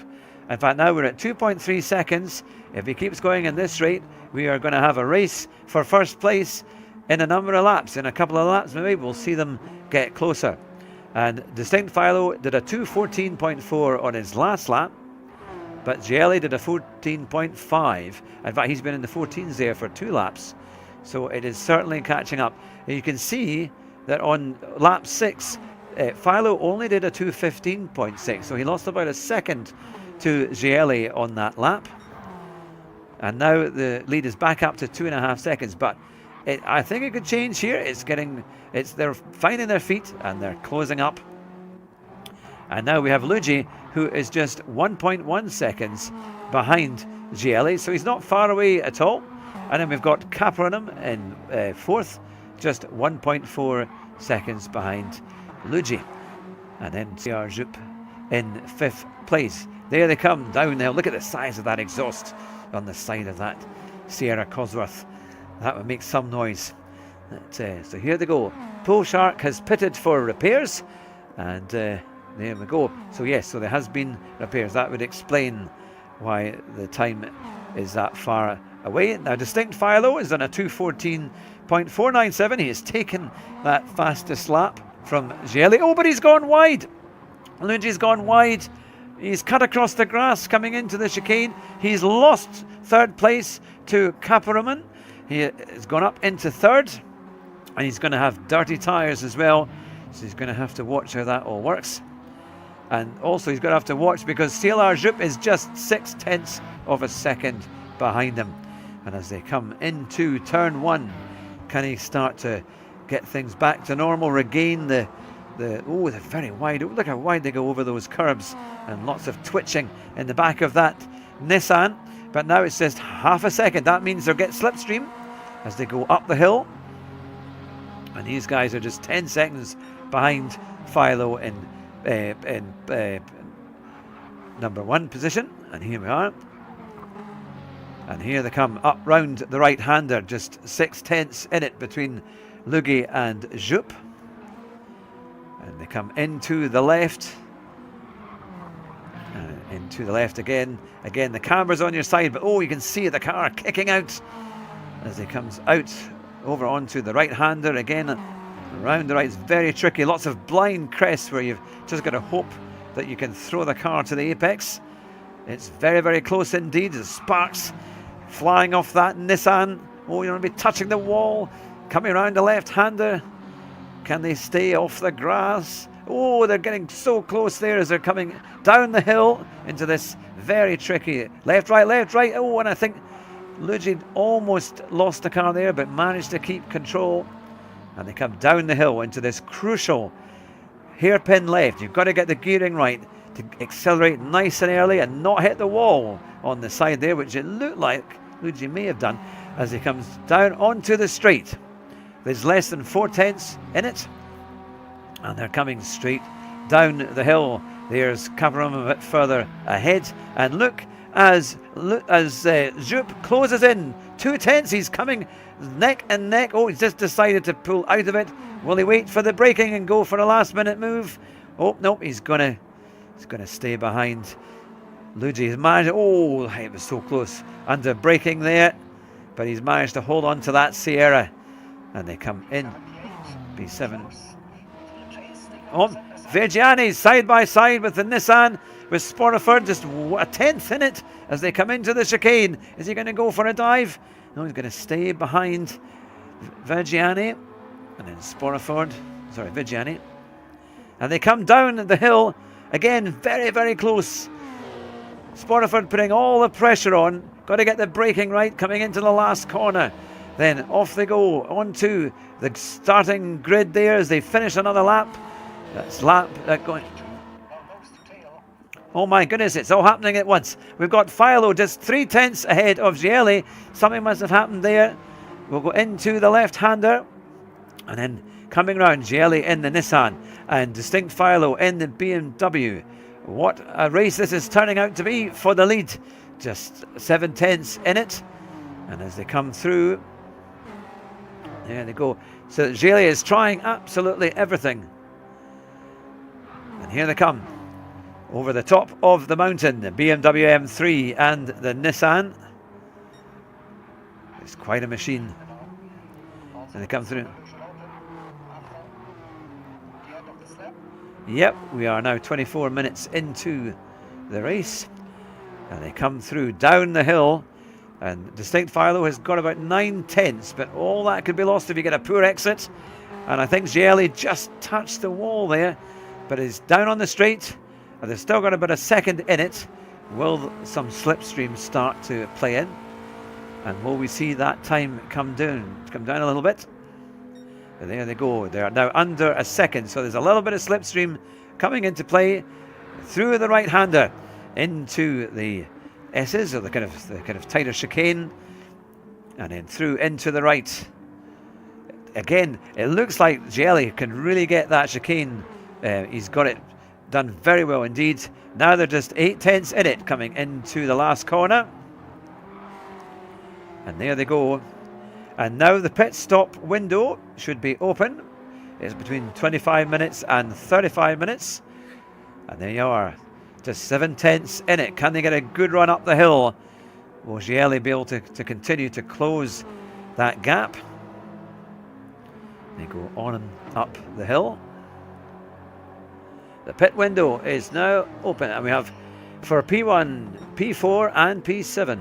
In fact, now we're at 2.3 seconds. If he keeps going in this rate, we are going to have a race for first place in a number of laps. In a couple of laps, maybe we'll see them get closer. And Distinct Philo did a 2:14.4 on his last lap, but Gielli did a 14.5. In fact, he's been in the 14s there for 2 laps. So it is certainly catching up. And you can see that on lap 6, Philo only did a 2:15.6, so he lost about a second to Gielli on that lap. And now the lead is back up to 2.5 seconds, but I think it could change here. They're finding their feet and they're closing up. And now we have Luigi, who is just 1.1 seconds behind Gielli, so he's not far away at all. And then we've got Capronim in fourth, just 1.4 seconds behind Luigi. And then CR Jup in 5th place. There they come down now. Look at the size of that exhaust on the side of that Sierra Cosworth. That would make some noise. So here they go. Pool Shark has pitted for repairs, and there we go. So yes, so there has been repairs. That would explain why the time is that far away. Now Distinct Philo is on a 2:14.497. He has taken that fastest lap from Gielli. Oh, but he's gone wide. Luigi's gone wide. He's cut across the grass coming into the chicane. He's lost third place to Caproman. He has gone up into third, and he's going to have dirty tyres as well. So he's going to have to watch how that all works. And also he's going to have to watch because CLR Jup is just 6 tenths of a second behind him. And as they come into turn 1, can he start to get things back to normal, regain they're very wide. Look how wide they go over those curbs, and lots of twitching in the back of that Nissan. but now it's just half a second. That means they'll get slipstream as they go up the hill. And these guys are just 10 seconds behind Philo in number 1 position. And here we are. And here they come up round the right-hander, just 6/10 in it between Lugi and Jupp. And they come into the left. Into the left again. Again, the camera's on your side, but oh, you can see the car kicking out as he comes out over onto the right-hander again. Around the right, it's very tricky. Lots of blind crests where you've just got to hope that you can throw the car to the apex. It's very, very close indeed. There's sparks flying off that Nissan. Oh, you're going to be touching the wall. Coming around the left-hander. Can they stay off the grass? Oh, they're getting so close there as they're coming down the hill into this very tricky left, right, left, right. Oh, and I think Luigi almost lost the car there, but managed to keep control. And they come down the hill into this crucial hairpin left. You've got to get the gearing right to accelerate nice and early and not hit the wall on the side there, which it looked like Luigi may have done as he comes down onto the straight. There's less than 4/10 in it, and they're coming straight down the hill. There's Cameron a bit further ahead, and look as Jupp closes in 2/10. He's coming neck and neck. Oh, he's just decided to pull out of it. Will he wait for the braking and go for a last-minute move? Oh nope, he's gonna stay behind. Luigi has managed. Oh, it was so close under braking there, but he's managed to hold on to that Sierra, and they come in. B7. Oh, Vigiani side by side with the Nissan, with Sportiford just a 10th in it as they come into the chicane. Is he going to go for a dive? No, he's going to stay behind Vigiani, and then Vigiani. And they come down the hill again, very, very close. Sportiford putting all the pressure on. Got to get the braking right coming into the last corner. Then off they go onto the starting grid there as they finish another lap. That's lap going. Oh my goodness, it's all happening at once. We've got Philo just 3/10 ahead of Gielli. Something must have happened there. We'll go into the left-hander. And then coming round, Gielli in the Nissan and Distinct Philo in the BMW. What a race this is turning out to be for the lead. Just 7/10 in it. And as they come through, there they go. So Gielli is trying absolutely everything. And here they come. Over the top of the mountain, the BMW M3 and the Nissan. It's quite a machine. And they come through. Yep, we are now 24 minutes into the race. And they come through down the hill. And Distinct Philo has got about 9/10, but all that could be lost if you get a poor exit. And I think Gielli just touched the wall there, but is down on the straight. And they've still got about a second in it. Will some slipstream start to play in? And will we see that time come down a little bit? And there they go. They are now under a second, so there's a little bit of slipstream coming into play through the right-hander into the S's, or the kind of tighter chicane, and then through into the right. Again, it looks like Gielli can really get that chicane. He's got it done very well indeed. Now they're just 8/10 in it coming into the last corner. And there they go. And now the pit stop window should be open. It's between 25 minutes and 35 minutes. And there you are. Just 7/10 in it. Can they get a good run up the hill? Will Gielli be able to continue to close that gap? They go on and up the hill. The pit window is now open, and we have for P1, P4 and P7.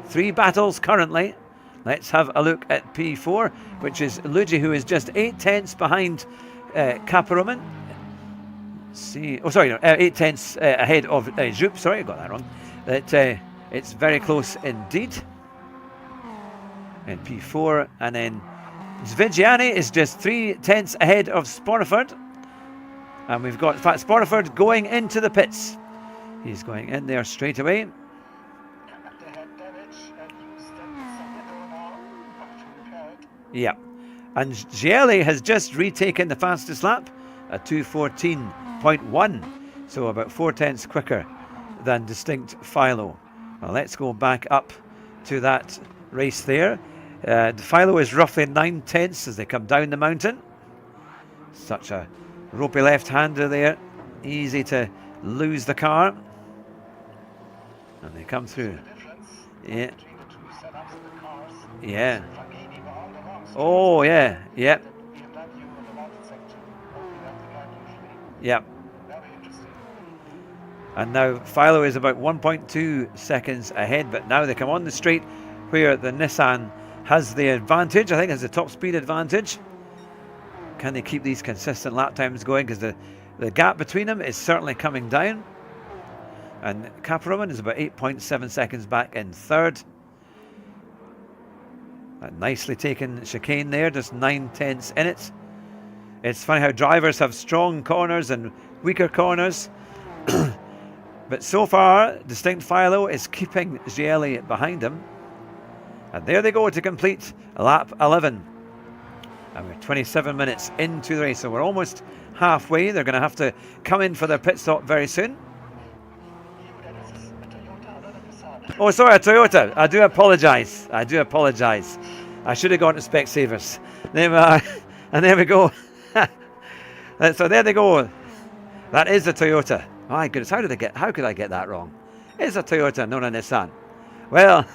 3 battles currently. Let's have a look at P4, which is Luigi, who is just 8/10 behind Caparoman. See, 8/10 ahead of Jupp. Sorry, I got that wrong. It's very close indeed. In P4, and then Vigiani is just 3/10 ahead of Sportiford. And we've got, in fact, Sportiford going into the pits. He's going in there straight away. Yep. And Gielli has just retaken the fastest lap at 2:14.1, so about 4/10 quicker than Distinct Philo. Well, let's go back up to that race there. Philo is roughly 9/10 as they come down the mountain. Such a ropey left-hander there, easy to lose the car. And they come through. Yeah. Yeah. Oh, yeah. Yep. Yep. And now Philo is about 1.2 seconds ahead, but now they come on the straight where the Nissan has the advantage. I think it's the top speed advantage. Can they keep these consistent lap times going? Because the gap between them is certainly coming down. And Caparroman is about 8.7 seconds back in third. A nicely taken chicane there, just 9/10 in it. It's funny how drivers have strong corners and weaker corners. But so far, Distinct Philo is keeping Gielli behind him. And there they go to complete lap 11. And we're 27 minutes into the race, so we're almost halfway. They're going to have to come in for their pit stop very soon. Oh, sorry, a Toyota. I do apologise. I do apologise. I should have gone to Specsavers. There we are. And there we go. So there they go. That is a Toyota. My goodness, how could I get that wrong? It's a Toyota, not a Nissan. Well,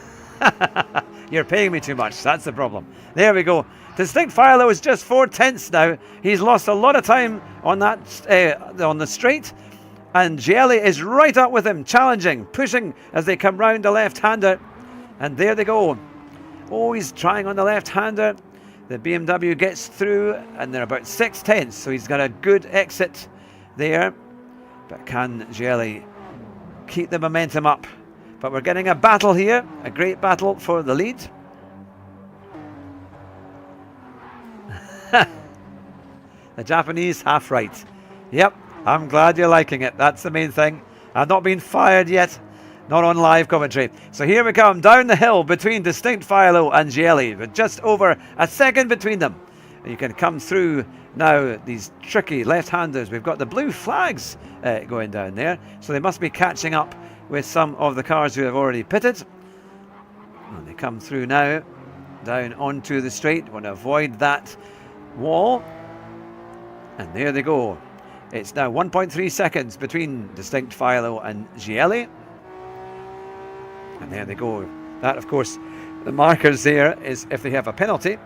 you're paying me too much. That's the problem. There we go. Distinct Philo is just 4/10 now. He's lost a lot of time on that on the straight. And Gielli is right up with him, challenging, pushing as they come round the left-hander. And there they go. Oh, he's trying on the left-hander. The BMW gets through, and they're about 6/10, so he's got a good exit there. But can Gielli keep the momentum up? But we're getting a battle here, a great battle for the lead. The Japanese half right. Yep, I'm glad you're liking it. That's the main thing. I've not been fired yet. Not on live commentary. So here we come down the hill between Distinct Philo and Gielli, with just over a second between them. You can come through now these tricky left-handers. We've got the blue flags going down there, so they must be catching up with some of the cars who have already pitted. And they come through now, down onto the straight. Want to avoid that wall. And there they go. It's now 1.3 seconds between Distinct Philo and Gielli. And there they go. That, of course, the markers there is if they have a penalty,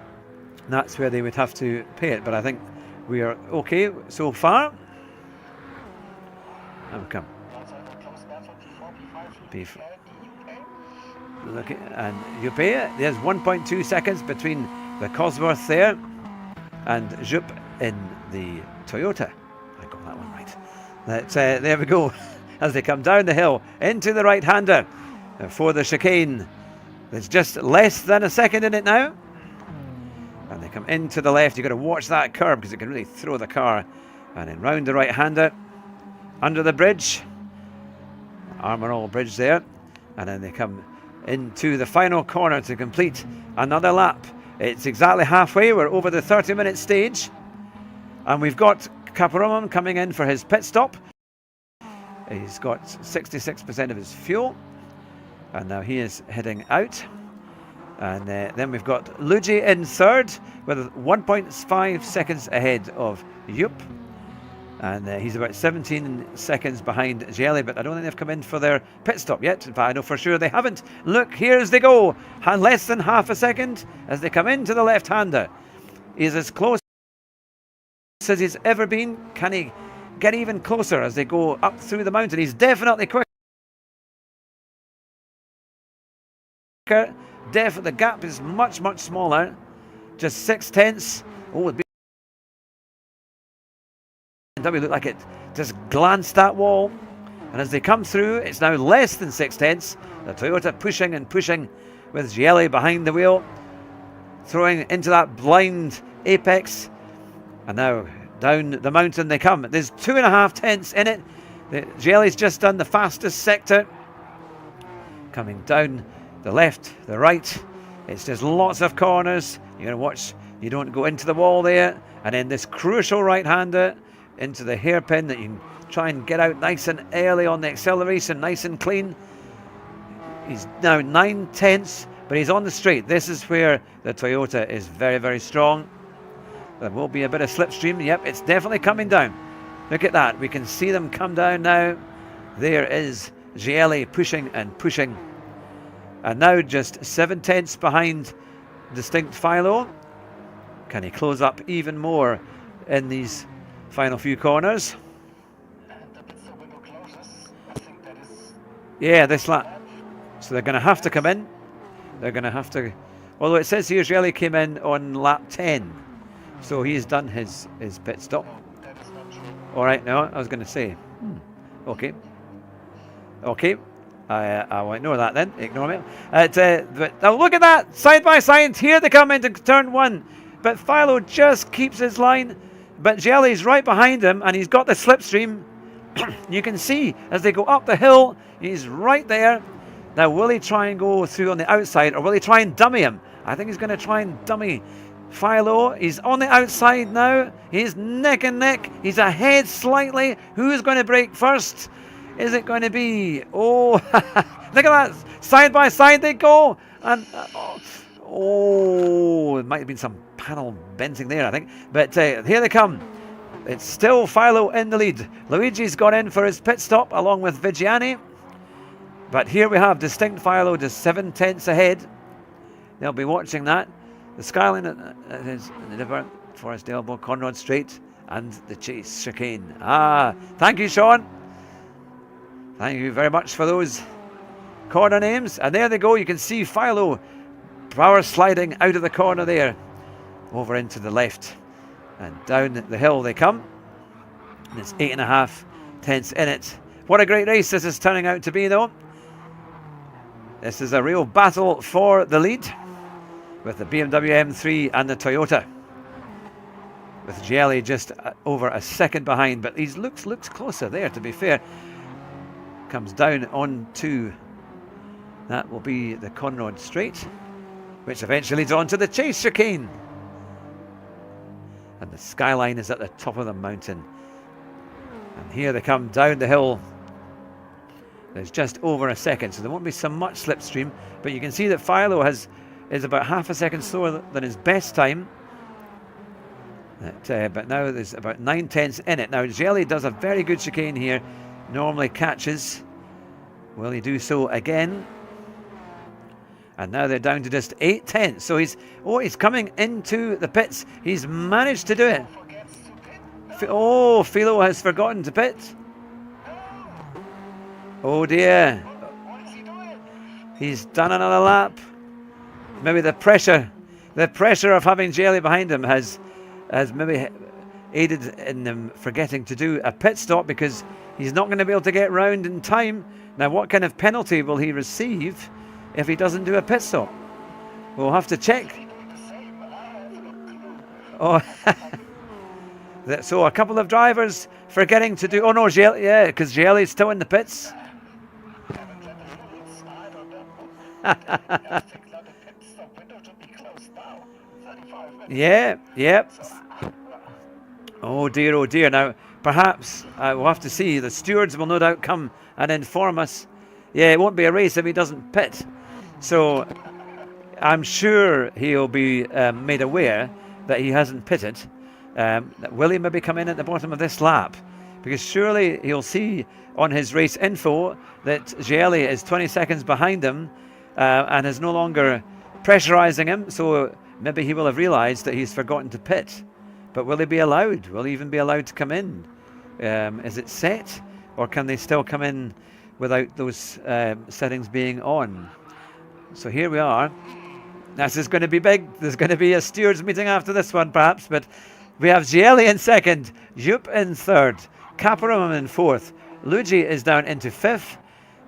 that's where they would have to pay it. But I think we are okay so far. And we come. Look at, and you pay it. There's 1.2 seconds between the Cosworth there and Jupp in the Toyota. I got that one right. There we go. As they come down the hill into the right-hander for the chicane. There's just less than a second in it now. And they come into the left. You've got to watch that curb because it can really throw the car. And then round the right-hander, under the bridge. Armour All Bridge there. And then they come into the final corner to complete another lap. It's exactly halfway. We're over the 30-minute stage. And we've got Caparroman coming in for his pit stop. He's got 66% of his fuel. And now he is heading out. And then we've got Luigi in third with 1.5 seconds ahead of Jupp. And he's about 17 seconds behind Gielli, but I don't think they've come in for their pit stop yet. In fact, I know for sure they haven't. Look, here's they go. Less than half a second as they come into the left-hander. He's as close as he's ever been. Can he get even closer as they go up through the mountain? He's definitely quicker. The gap is much, much smaller. Just 6/10. Oh, BMW looked like it just glanced that wall. And as they come through, it's now less than 6/10. The Toyota pushing and pushing with Gielli behind the wheel, throwing into that blind apex. And now down the mountain they come. There's 2.5 tenths in it. Gielli's just done the fastest sector. Coming down the left, the right. It's just lots of corners. You're going to watch You don't go into the wall there, and then this crucial right-hander into the hairpin that you can try and get out nice and early on the acceleration, nice and clean. He's now 9/10, but he's on the straight. This is where the Toyota is very, very strong. There will be a bit of slipstream. Yep, it's definitely coming down. Look at that. We can see them come down now. There is Gielli pushing and pushing. And now just 7/10 behind Distinct Philo. Can he close up even more in these final few corners? And the pit stop window closes. I think that is. Yeah, this lap. So they're going to have to come in. They're going to have to. Although it says here Gielli came in on lap 10. So he's done his pit stop. No, that is not true. All right, no, I was going to say. Okay. Okay. I will ignore that then. Ignore me. But oh, look at that. Side by side. Here they come into turn 1. But Philo just keeps his line. But Gielli's right behind him, and he's got the slipstream. You can see as they go up the hill, he's right there. Now, will he try and go through on the outside, or will he try and dummy him? I think he's going to try and dummy Philo. He's on the outside now. He's neck and neck. He's ahead slightly. Who's going to break first? Is it going to be... Oh, look at that. Side by side they go. And oh, it might have been some panel bending there, I think. But here they come. It's still Philo in the lead. Luigi's gone in for his pit stop along with Vigiani. But here we have Distinct Philo just 7/10 ahead. They'll be watching that. The Skyline is in the river, Forest Elbow, Conrod Straight, and the Chase Chicane. Thank you, Sean. Thank you very much for those corner names. And there they go. You can see Philo power sliding out of the corner there, over into the left. And down the hill they come. And it's 8.5 tenths in it. What a great race this is turning out to be, though. This is a real battle for the lead with the BMW M3 and the Toyota. With Gielli just over a second behind, but he looks closer there, to be fair. Comes down onto, that will be the Conrod Straight, which eventually leads on to the Chase Chicane. And the Skyline is at the top of the mountain. And here they come down the hill. There's just over a second, so there won't be so much slipstream, but you can see that Philo is about half a second slower than his best time. But now there's about 9/10 in it. Now Gielli does a very good chicane here, normally catches. Will he do so again? And now they're down to just 8/10. So he's coming into the pits. He's managed to do it. Oh, Philo has forgotten to pit. Oh dear. What is he doing? He's done another lap. Maybe the pressure of having Gielli behind him has maybe aided in them forgetting to do a pit stop, because he's not going to be able to get round in time. Now, what kind of penalty will he receive if he doesn't do a pit stop? We'll have to check. Oh, so a couple of drivers forgetting to do. Oh no, Gielli, yeah, because Gielli's still in the pits. Yeah, yep. Oh dear. Now, perhaps we'll have to see. The stewards will no doubt come and inform us. Yeah, it won't be a race if he doesn't pit. So I'm sure he'll be made aware that he hasn't pitted. Will he maybe come in at the bottom of this lap? Because surely he'll see on his race info that Gielli is 20 seconds behind him and is no longer pressurizing him. So maybe he will have realized that he's forgotten to pit. But will he be allowed? Will he even be allowed to come in? Is it set? Or can they still come in without those settings being on? So here we are. This is going to be big. There's going to be a stewards meeting after this one, perhaps. But we have Gielli in second, Jupp in third, Caparum in fourth. Luigi is down into fifth.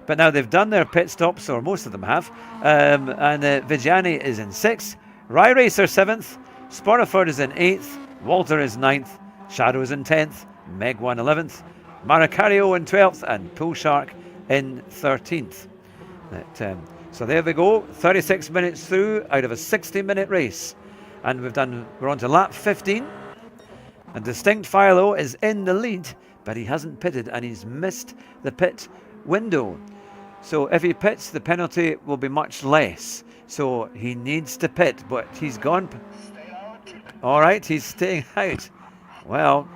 But now they've done their pit stops, or most of them have. And Vigiani is in sixth. Rye Racer seventh. Sporaford is in eighth. Walter is ninth. Shadow is in 10th. Meg 1 11th. Maracario in 12th. And Pool Shark in 13th. So there we go. 36 minutes through out of a 60-minute race. And we're on to lap 15. And Distinct Philo is in the lead, but he hasn't pitted and he's missed the pit window. So if he pits, the penalty will be much less. So he needs to pit, but he's gone. All right, he's staying out. Well,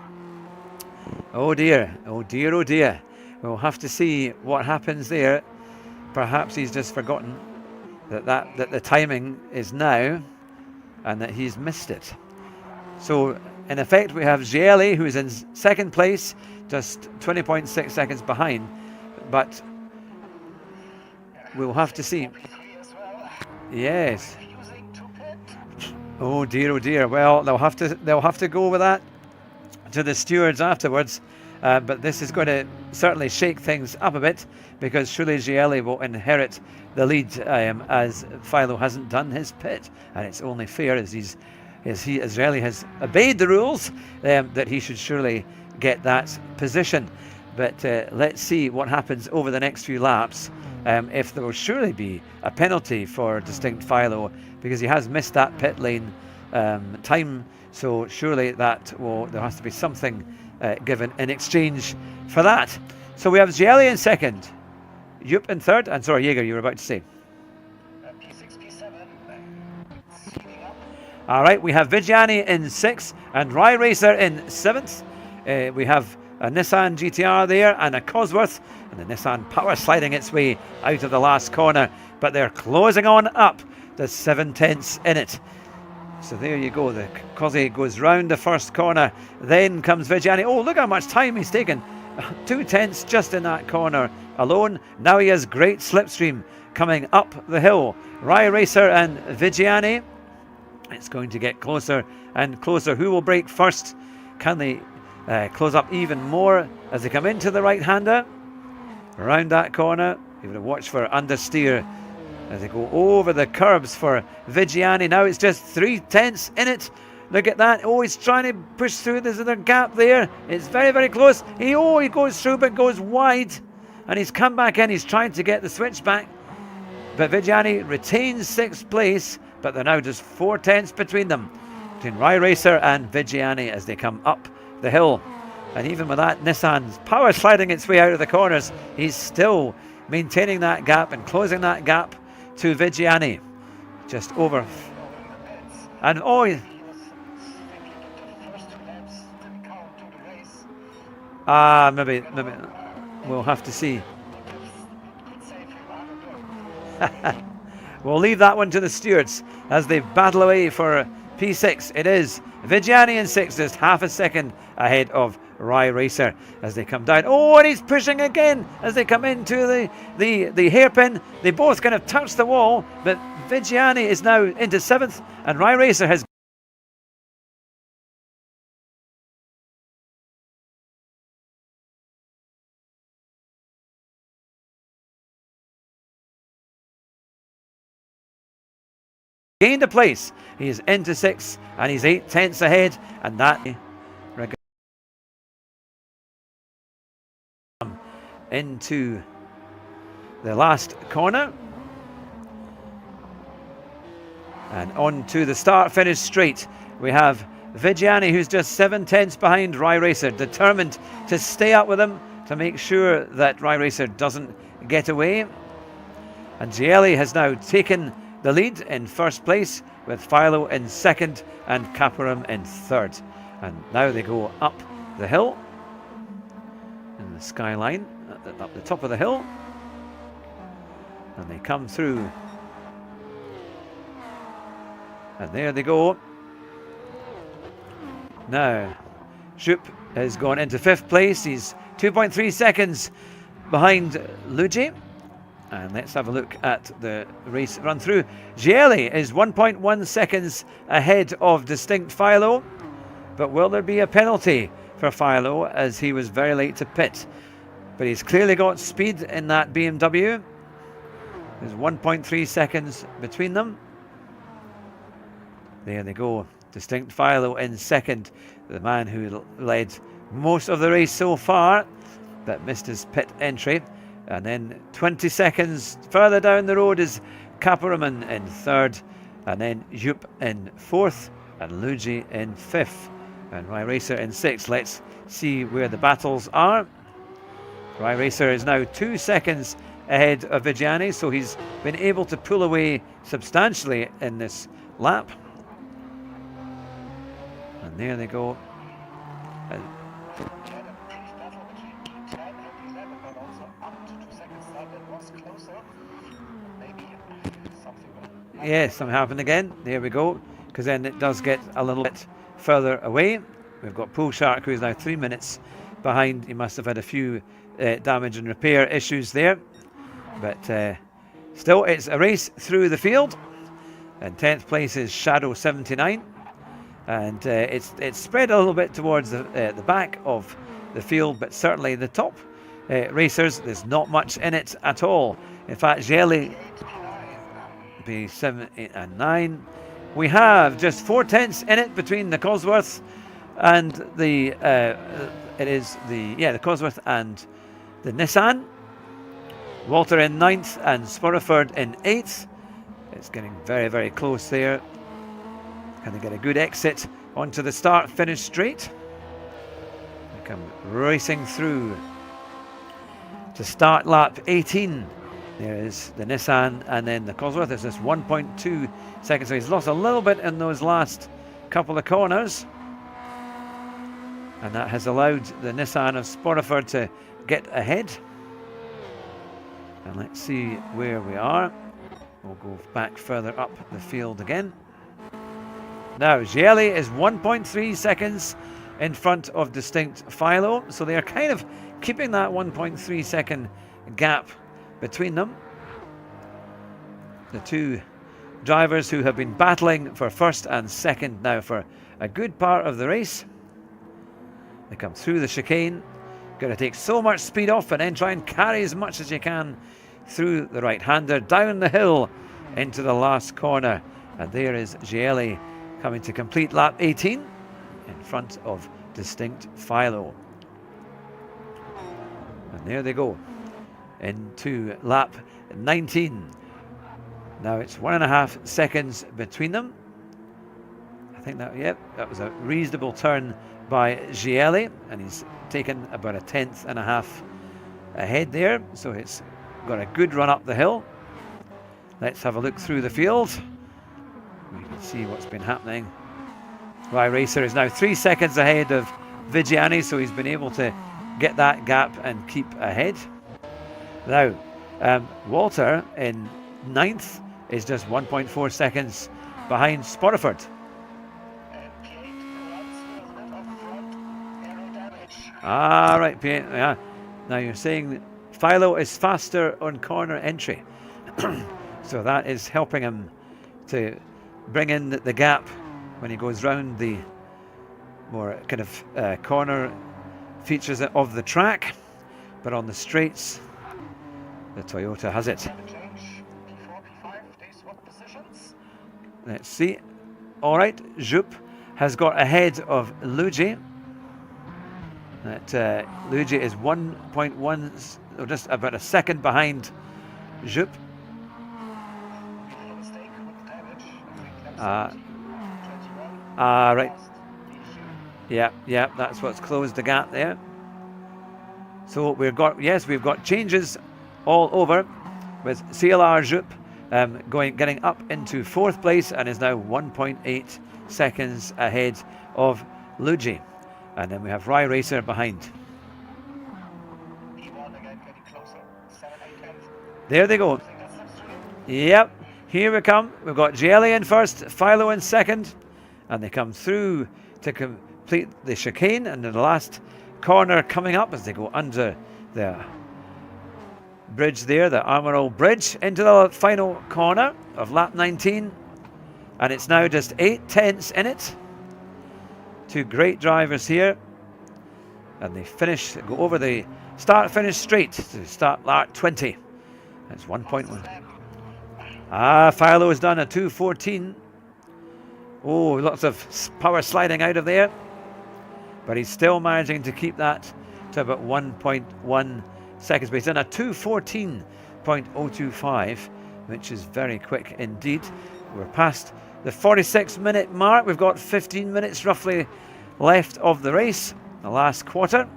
oh dear, oh dear, oh dear. We'll have to see what happens there. Perhaps he's just forgotten that the timing is now and that he's missed it. So in effect, we have Gielli, who's in second place, just 20.6 seconds behind. But we'll have to see. Yes. Oh dear, oh dear. Well, they'll have to go with that to the stewards afterwards. But this is going to certainly shake things up a bit, because surely Gielli will inherit the lead as Philo hasn't done his pit, and it's only fair as Gielli has obeyed the rules that he should surely get that position. But let's see what happens over the next few laps. If there will surely be a penalty for Distinct Philo, because he has missed that pit lane time. So surely there has to be something given in exchange for that. So we have Gielli in second, Yup in third, and sorry, Jaeger, you were about to say. P6, P7, all right, we have Vigiani in sixth and Rye Racer in seventh. We have a Nissan GTR there and a Cosworth, and the Nissan power sliding its way out of the last corner, but they're closing on up. There's 7 tenths in it. So there you go, the Cosy goes round the first corner, then comes Vigiani. Oh, look how much time he's taken. 2 tenths just in that corner alone. Now he has great slipstream coming up the hill. Rye Racer and Vigiani. It's going to get closer and closer. Who will break first? Can they close up even more as they come into the right-hander? Around that corner, you've got to watch for understeer as they go over the curbs for Vigiani. Now it's just 3 tenths in it. Look at that. Oh, he's trying to push through. There's another gap there. It's very, very close. He goes through but goes wide. And he's come back in. He's trying to get the switch back. But Vigiani retains 6th place. But they're now just 4 tenths between them. Between Rye Racer and Vigiani as they come up the hill. And even with that Nissan's power sliding its way out of the corners, he's still maintaining that gap and closing that gap to Vigiani. Just over. And maybe we'll have to see. We'll leave that one to the stewards as they battle away for P6. It is Vigiani in 6th, just half a second ahead of Rye Racer as they come down. Oh, and he's pushing again as they come into the hairpin. They both kind of touch the wall, but Vigiani is now into 7th and Rye Racer has gained a place. He is into 6th and he's 8 tenths ahead, and that into the last corner and on to the start finish straight. We have Vigiani, who's just 7 tenths behind Rye Racer, determined to stay up with him to make sure that Rye Racer doesn't get away. And Gielli has now taken the lead in first place, with Philo in 2nd and Caperum in 3rd. And now they go up the hill in the skyline, up the top of the hill, and they come through. And there they go. Now, Schupp has gone into 5th place. He's 2.3 seconds behind Luigi. And let's have a look at the race run through. Gielli is 1.1 seconds ahead of Distinct Philo. But will there be a penalty for Philo, as he was very late to pit? But he's clearly got speed in that BMW. There's 1.3 seconds between them. There they go. Distinct Philo in 2nd. The man who led most of the race so far, but missed his pit entry. And then 20 seconds further down the road is Caperum in 3rd. And then Yup in 4th. and Luigi in 5th, and Rye Racer in 6th. Let's see where the battles are. Rye Racer is now 2 seconds ahead of Vigiani, so he's been able to pull away substantially in this lap. And there they go. Yes, something happened again. There we go. Because then it does get a little bit further away. We've got Pool Shark, who is now 3 minutes behind. He must have had a few damage and repair issues there. But still, it's a race through the field. And 10th place is Shadow 79. And it's spread a little bit towards the back of the field, but certainly the top racers, there's not much in it at all. In fact, Jelly be 7, 8 and 9. We have just 4 tenths in it between the Cosworth and the the Cosworth and the Nissan. Walter in 9th and Spurriford in 8th. It's getting very, very close there. Can they get a good exit onto the start-finish straight? They come racing through to start lap 18. There is the Nissan and then the Cosworth. There's just 1.2 seconds. So he's lost a little bit in those last couple of corners. And that has allowed the Nissan of Spurriford to get ahead. And let's see where we are. We'll go back further up the field again. Now, Gielli is 1.3 seconds in front of Distinct Philo. So they are kind of keeping that 1.3 second gap between them. The two drivers who have been battling for first and second now for a good part of the race. They come through the chicane. Got to take so much speed off and then try and carry as much as you can through the right-hander, down the hill into the last corner. And there is Gielli coming to complete lap 18 in front of Distinct Philo. And there they go into lap 19. Now it's 1.5 seconds between them. I think that was a reasonable turn by Gielli, and he's taken about 1.5 tenths ahead there, so it's got a good run up the hill. Let's have a look through the field. We can see what's been happening. Rye Racer is now 3 seconds ahead of Vigiani, so he's been able to get that gap and keep ahead. Now, Walter in 9th is just 1.4 seconds behind Spurriford. Right, P8, yeah. Now you're saying Philo is faster on corner entry. So that is helping him to bring in the gap when he goes round the more kind of corner features of the track. But on the straights, the Toyota has it. Let's see. All right, Jupp has got ahead of Luigi. That Luigi is 1.1, or just about a second behind Jupp. Right. Yeah, that's what's closed the gap there. So we've got changes all over, with CLR Jupp getting up into 4th place and is now 1.8 seconds ahead of Luigi. And then we have Rye Racer behind. There they go. Yep, here we come. We've got Gielli in first, Philo in second, and they come through to complete the chicane, and the last corner coming up as they go under the bridge there, the Armorel Bridge, into the final corner of lap 19. And it's now just 8 tenths in it. Two great drivers here, and they go over the start-finish straight to start lap 20. That's 1.1. Philo has done a 2:14. Oh, lots of power sliding out of there, but he's still managing to keep that to about 1.1 seconds. But he's done a 2:14.025, which is very quick indeed. We're past the 46-minute mark. We've got 15 minutes roughly left of the race, the last quarter.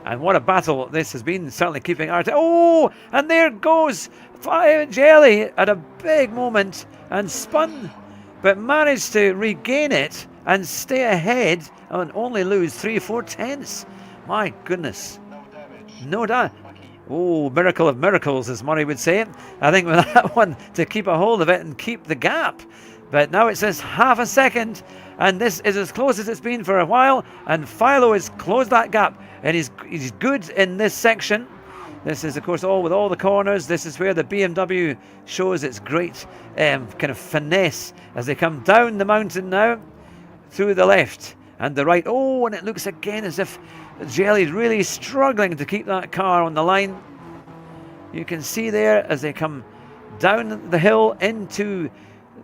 And what a battle this has been, certainly keeping our... Oh, and there goes Jelly at a big moment and spun, but managed to regain it and stay ahead and only lose 3/4 tenths. My goodness. No damage. No doubt. Lucky. Oh, miracle of miracles, as Murray would say. I think with that one, to keep a hold of it and keep the gap. But now it says half a second, and this is as close as it's been for a while, and Philo has closed that gap, and he's good in this section. This is, of course, all with all the corners. This is where the BMW shows its great kind of finesse as they come down the mountain now, through the left and the right. Oh, and it looks again as if Jelly's really struggling to keep that car on the line. You can see there as they come down the hill into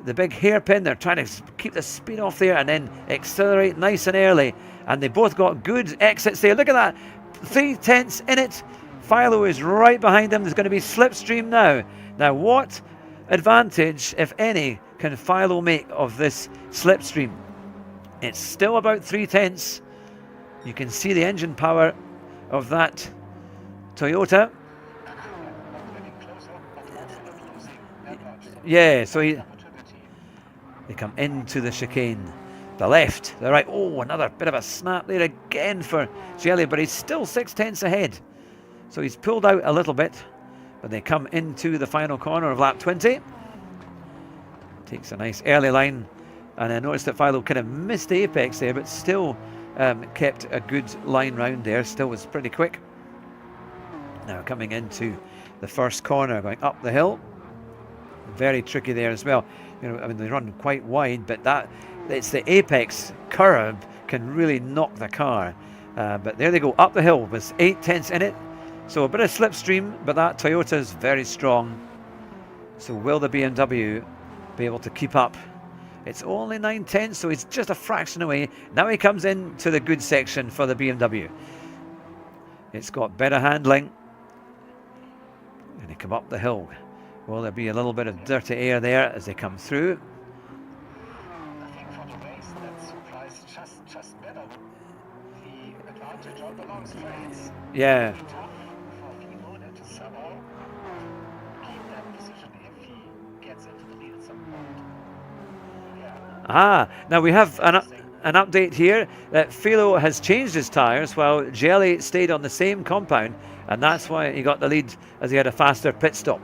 the big hairpin, they're trying to keep the speed off there and then accelerate nice and early. And they both got good exits there. Look at that, 3 tenths in it. Philo is right behind them. There's going to be slipstream now. Now, what advantage, if any, can Philo make of this slipstream? It's still about 3 tenths. You can see the engine power of that Toyota. Getting closer, but also not losing that much. Yeah, so Opportunity. they come into the chicane. The left, the right. Oh, another bit of a snap there again for Jelly, but he's still 6 tenths ahead. So he's pulled out a little bit, but they come into the final corner of lap 20. Takes a nice early line, and I noticed that Philo kind of missed the apex there, but still kept a good line round there. Still was pretty quick. Now coming into the first corner, going up the hill. Very tricky there as well. You know, I mean, they run quite wide, but it's the apex curve can really knock the car. But there they go up the hill with 8 tenths in it. So a bit of slipstream, but that Toyota is very strong. So will the BMW be able to keep up? It's only 9 tenths, so it's just a fraction away. Now he comes into the good section for the BMW. It's got better handling. And they come up the hill. Will there be a little bit of dirty air there as they come through? I think for the race, that surprise just better. The advantage on the long straights. Yeah. It'll be tough for Philo to somehow keep that position if he gets into the lead at some point. Yeah. Now we have an update here that Philo has changed his tyres while Jelly stayed on the same compound, and that's why he got the lead as he had a faster pit stop.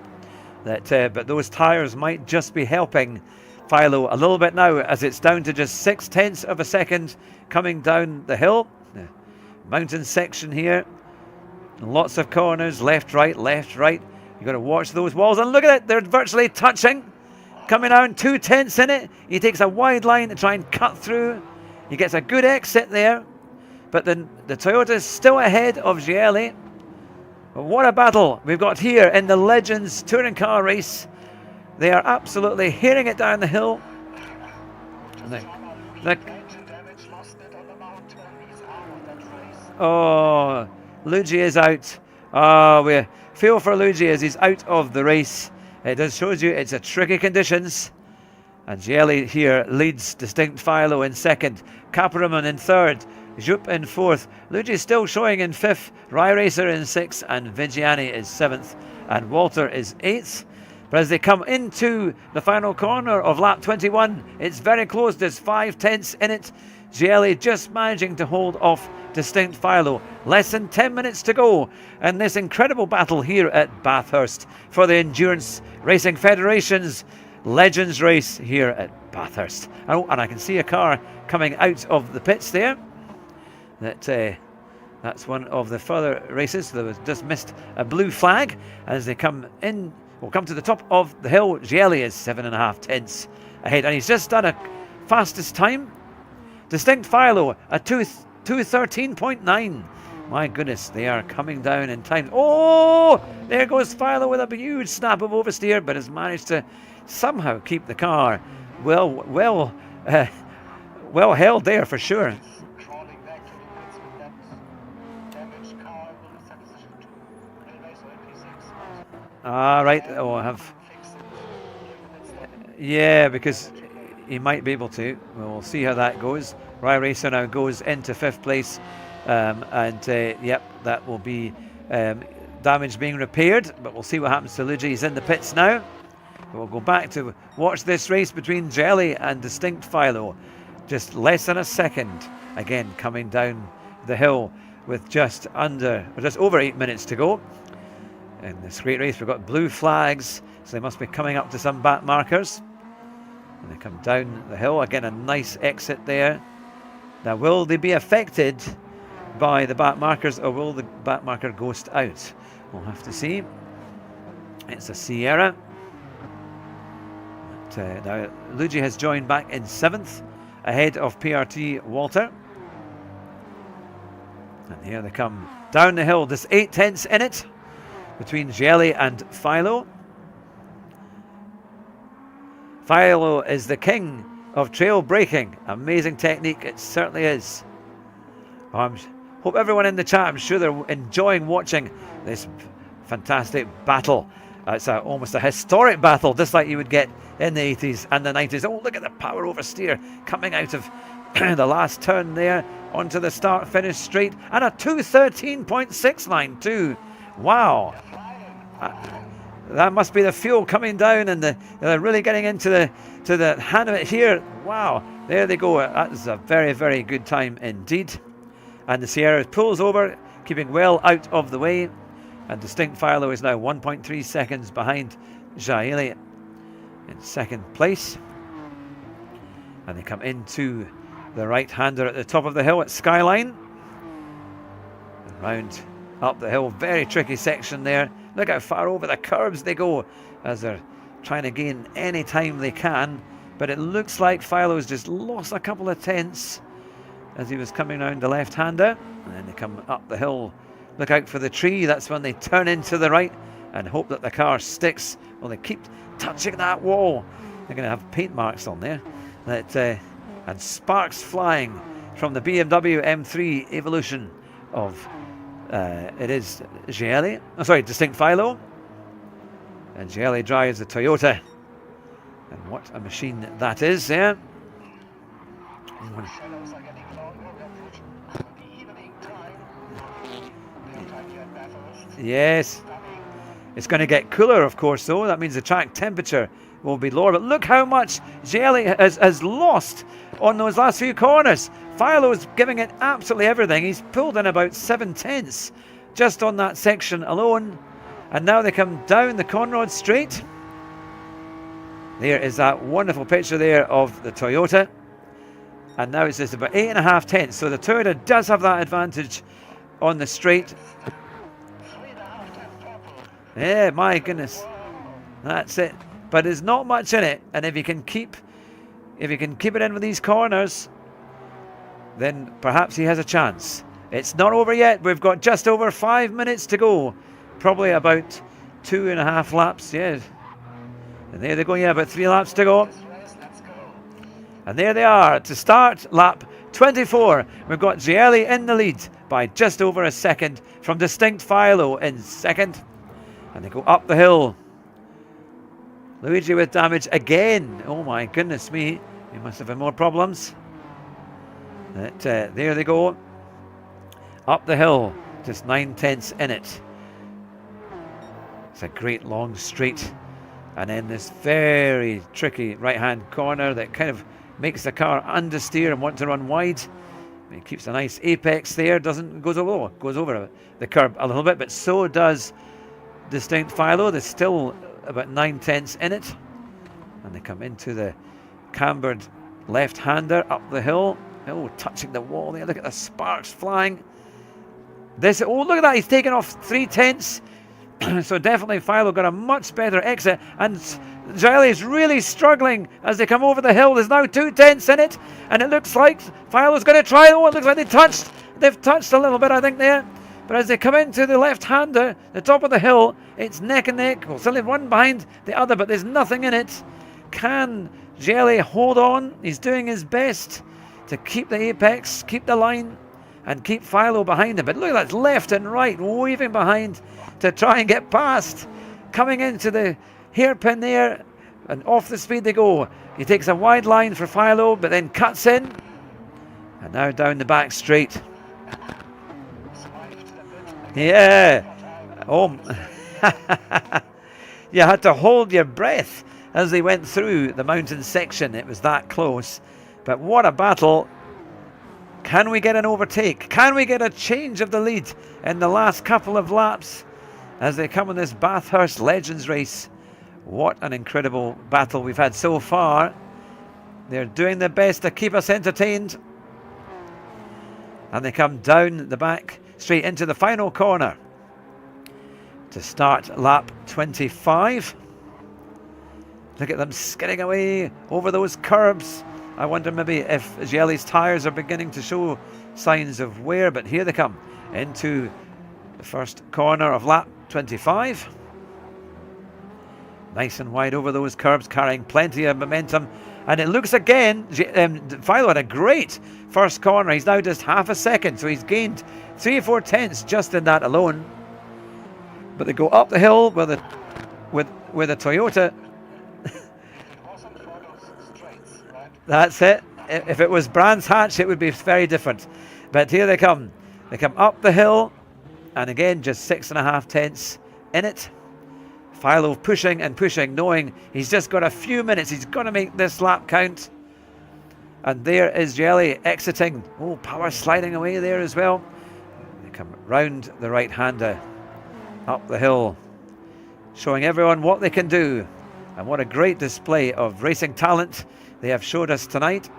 But those tyres might just be helping Philo a little bit now as it's down to just 6 tenths of a second coming down the hill. The mountain section here. Lots of corners, left, right, left, right. You've got to watch those walls, and look at it, they're virtually touching. Coming down 2 tenths in it. He takes a wide line to try and cut through. He gets a good exit there. But then the Toyota is still ahead of Gielli. But what a battle we've got here in the Legends Touring Car Race. They are absolutely hearing it down the hill. Oh, Luigi is out. Oh, we feel for Luigi as he's out of the race. It does shows you it's a tricky conditions. And Gielli here leads Distinct Philo in second. Capperman in third. Jupp in fourth. Luigi still showing in fifth. Rye Racer in sixth. And Vigiani is seventh. And Walter is eighth. But as they come into the final corner of lap 21, it's very close. There's 5 tenths in it. Gielli just managing to hold off Distinct Philo. Less than 10 minutes to go. And this incredible battle here at Bathurst for the Endurance Racing Federation's Legends race here at Bathurst. Oh, and I can see a car coming out of the pits there. That's one of the further races. There was just missed a blue flag as they come in. We'll come to the top of the hill. Gielli is 7.5 tenths ahead, and he's just done a fastest time. Distinct Philo, a 2:13.9. My goodness, they are coming down in time. Oh, there goes Philo with a huge snap of oversteer, but has managed to somehow keep the car well held there for sure. Crawling back to the pits with that damaged car will set position to Racer MP6. Right. Oh, I have. Fix it. Yeah, because he might be able to. We'll see how that goes. Rye Racer now goes into 5th place, yep, that will be damage being repaired, but we'll see what happens to Luigi. He's in the pits now. We'll go back to watch this race between Jelly and Distinct Philo. Just less than a second, again coming down the hill with just over 8 minutes to go. In this great race, we've got blue flags, so they must be coming up to some back markers. And they come down the hill. Again, a nice exit there. Now, will they be affected by the back markers, or will the back marker ghost out? We'll have to see. It's a Sierra. But, now, Luigi has joined back in 7th, ahead of PRT Walter. And here they come down the hill. There's 8 tenths in it between Jelly and Philo. Philo is the king of trail braking. Amazing technique, it certainly is. Hope everyone in the chat, I'm sure they're enjoying watching this fantastic battle. It's almost a historic battle, just like you would get in the 80s and the 90s. Oh, look at the power oversteer coming out of the last turn there onto the start-finish straight, and a 2:13.69 too. Wow. That must be the fuel coming down, and they're really getting into the hand of it here. Wow, there they go. That is a very, very good time indeed. And the Sierra pulls over, keeping well out of the way. And Distinct Philo is now 1.3 seconds behind Jaeli in 2nd place. And they come into the right-hander at the top of the hill at Skyline. And round up the hill, very tricky section there. Look how far over the curbs they go as they're trying to gain any time they can. But it looks like Philo's just lost a couple of tenths as he was coming round the left-hander. And then they come up the hill. Look out for the tree. That's when they turn into the right and hope that the car sticks. Well, they keep touching that wall. They're going to have paint marks on there. And sparks flying from the BMW M3 Evolution of it is Gielli. Oh, sorry, Distinct Philo. And Gielli drives the Toyota. And what a machine that is, yeah. Yes. It's going to get cooler, of course, though. That means the track temperature will be lower. But look how much Gielli has lost on those last few corners. Philo's giving it absolutely everything. He's pulled in about 7 tenths just on that section alone. And now they come down the Conrod Straight. There is that wonderful picture there of the Toyota. And now it's just about 8.5 tenths. So the Toyota does have that advantage on the straight. Yeah, my goodness. That's it. But there's not much in it. And if you can keep it in with these corners, then perhaps he has a chance. It's not over yet. We've got just over 5 minutes to go. Probably about 2.5 laps, yeah. And there they go, yeah, about 3 laps to go. And there they are to start lap 24. We've got Gielli in the lead by just over a second from Distinct Philo in second. And they go up the hill. Luigi with damage again. Oh my goodness me. He must have had more problems. There they go. Up the hill. Just 9 tenths in it. It's a great long straight. And then this very tricky right-hand corner that kind of makes the car understeer and want to run wide. It keeps a nice apex there. Goes over the curb a little bit, but so does Distinct Philo. There's still about 9 tenths in it. And they come into the cambered left-hander up the hill. Oh, touching the wall there. Look at the sparks flying. Oh, look at that. He's taken off 3 tenths. So definitely Philo got a much better exit. And Gielli is really struggling as they come over the hill. There's now 2 tenths in it. And it looks like Philo's going to try. Oh, it looks like they've touched a little bit, I think, there. But as they come into the left-hander, the top of the hill, it's neck and neck. Well, certainly one behind the other, but there's nothing in it. Can Gielli hold on? He's doing his best to keep the apex, keep the line, and keep Philo behind him. But look at that, left and right, weaving behind to try and get past. Coming into the hairpin there, And off the speed they go. He takes a wide line for Philo, but then cuts in. And now down the back straight. Yeah. Oh. You had to hold your breath as they went through the mountain section. It was that close. But what a battle. Can we get an overtake? Can we get a change of the lead in the last couple of laps as they come on this Bathurst Legends race? What an incredible battle we've had so far. They're doing their best to keep us entertained. And they come down the back straight into the final corner to start lap 25. Look at them skidding away over those curbs. I wonder maybe if Jelly's tyres are beginning to show signs of wear, but here they come into the first corner of lap 25. Nice and wide over those curbs, carrying plenty of momentum. And it looks again, Philo had a great first corner. He's now just half a second, so he's gained 3 or 4 tenths just in that alone. But they go up the hill with a Toyota. That's it. If it was Brands Hatch, it would be very different. But here they come. They come up the hill, and again, just 6.5 tenths in it. Philo pushing and pushing, knowing he's just got a few minutes. He's got to make this lap count. And there is Jelly exiting. Oh, power sliding away there as well. They come round the right-hander, up the hill, showing everyone what they can do. And what a great display of racing talent they have showed us tonight.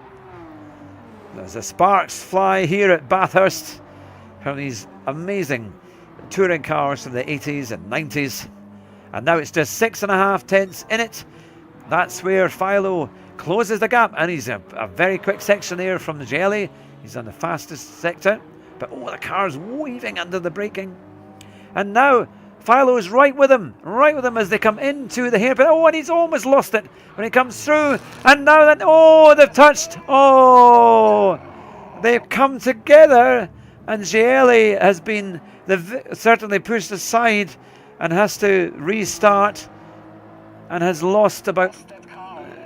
As the sparks fly here at Bathurst from these amazing touring cars from the 80s and 90s. And now it's just 6.5 tenths in it. That's where Philo closes the gap. And he's a very quick section there from the Jelly. He's on the fastest sector. But oh, the car's weaving under the braking. And now Philo's right with him as they come into the hairpin. Oh, and he's almost lost it when he comes through. And now that, oh, they've touched. Oh, they've come together. And Jelly has been certainly pushed aside and has to restart and has lost about,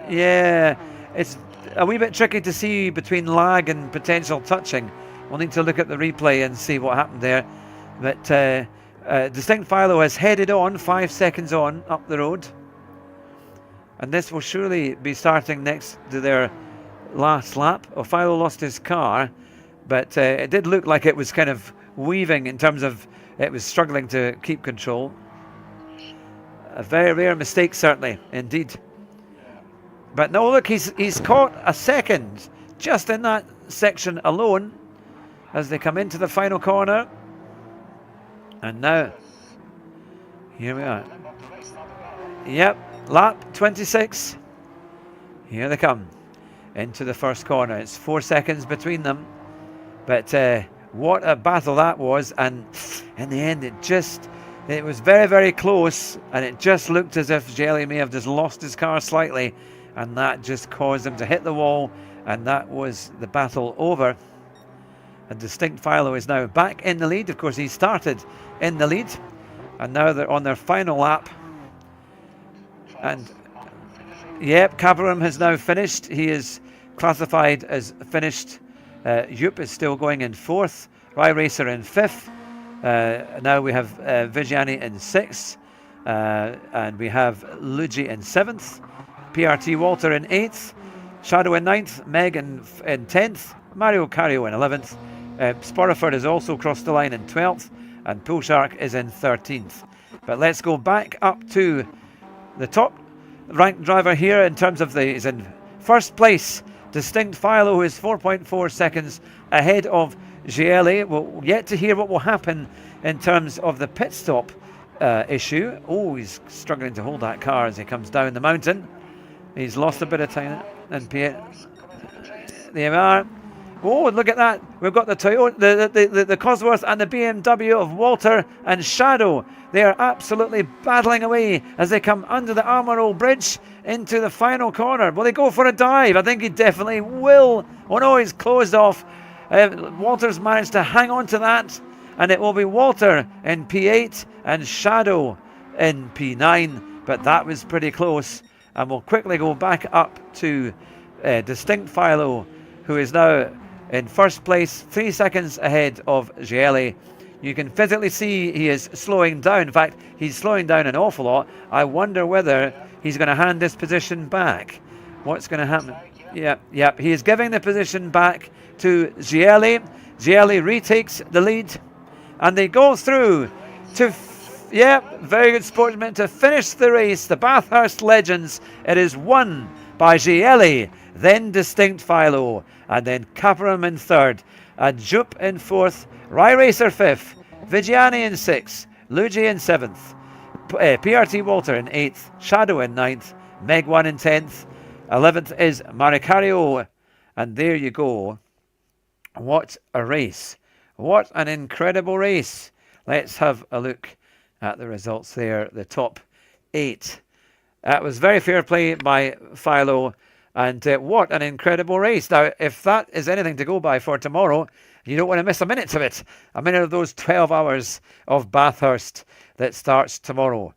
yeah, it's a wee bit tricky to see between lag and potential touching. We'll need to look at the replay and see what happened there. But Distinct Philo has headed on 5 seconds on up the road, and this will surely be starting next to their last lap. Oh, Philo lost his car, but it did look like it was kind of weaving in terms of it was struggling to keep control. A very rare mistake, certainly, indeed. But no, look, he's caught a second just in that section alone as they come into the final corner. And now, here we are. Yep, lap 26. Here they come into the first corner. It's 4 seconds between them. But what a battle that was. And in the end, it was very, very close. And it just looked as if Jelly may have just lost his car slightly. And that just caused him to hit the wall. And that was the battle over. And Distinct Philo is now back in the lead. Of course, he started in the lead. And now they're on their final lap. And, yep, Cabaram has now finished. He is classified as finished. Yup is still going in 4th. Rye Racer in 5th. Now we have Vigiani in 6th. And we have Luigi in 7th. PRT Walter in 8th. Shadow in 9th. Meg in 10th. Mario Cario in 11th. Sporiford has also crossed the line in 12th. And Poolshark is in 13th. But let's go back up to the top ranked driver here in terms of he's in first place. Distinct Philo, who is 4.4 seconds ahead of Gielli. We'll yet to hear what will happen in terms of the pit stop issue. Oh, he's struggling to hold that car as he comes down the mountain. He's lost a bit of time. And there we are. Oh, look at that. We've got the Toyota, the Cosworth and the BMW of Walter and Shadow. They are absolutely battling away as they come under the Armoroll Bridge into the final corner. Will they go for a dive? I think he definitely will. Oh no, he's closed off. Walter's managed to hang on to that. And it will be Walter in P8 and Shadow in P9. But that was pretty close. And we'll quickly go back up to Distinct Philo, who is now in first place, 3 seconds ahead of Gielli. You can physically see he is slowing down. In fact, he's slowing down an awful lot. I wonder whether he's going to hand this position back. What's going to happen? Yep. He is giving the position back to Gielli. Gielli retakes the lead, and they go through to, very good sportsman, to finish the race. The Bathurst Legends. It is won by Gielli, then Distinct Philo, and then Caperum in third, and Jup in fourth, Rye Racer fifth, Vigiani in sixth, Luigi in seventh, PRT Walter in eighth, Shadow in ninth, Meg 1 in 10th, 11th is Maricario, and there you go. What a race. What an incredible race. Let's have a look at the results there, the top 8. That was very fair play by Philo, and what an incredible race. Now, if that is anything to go by for tomorrow, you don't want to miss a minute of it. A minute of those 12 hours of Bathurst that starts tomorrow.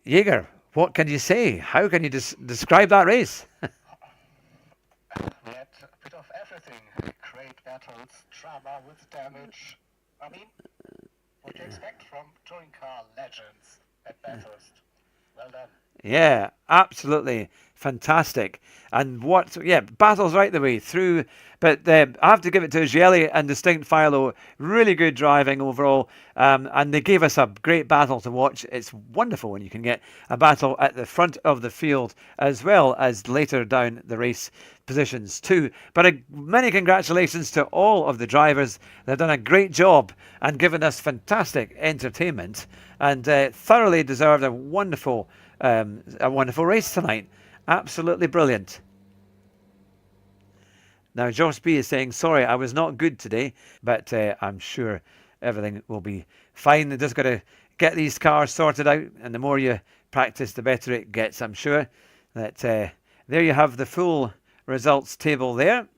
Jaeger, what can you say? How can you describe that race? We had a bit of everything. Great battles, drama with damage. I mean, what do you expect from touring car legends at Bathurst? Well done. Yeah, absolutely fantastic. And battles right the way through. But I have to give it to Gielli and Distinct Philo. Really good driving overall. And they gave us a great battle to watch. It's wonderful when you can get a battle at the front of the field as well as later down the race positions too. But many congratulations to all of the drivers. They've done a great job and given us fantastic entertainment, and thoroughly deserved a wonderful race tonight. Absolutely brilliant. Now, Josh B is saying, sorry, I was not good today, but I'm sure everything will be fine. They just got to get these cars sorted out, and the more you practice, the better it gets. I'm sure that there you have the full results table there.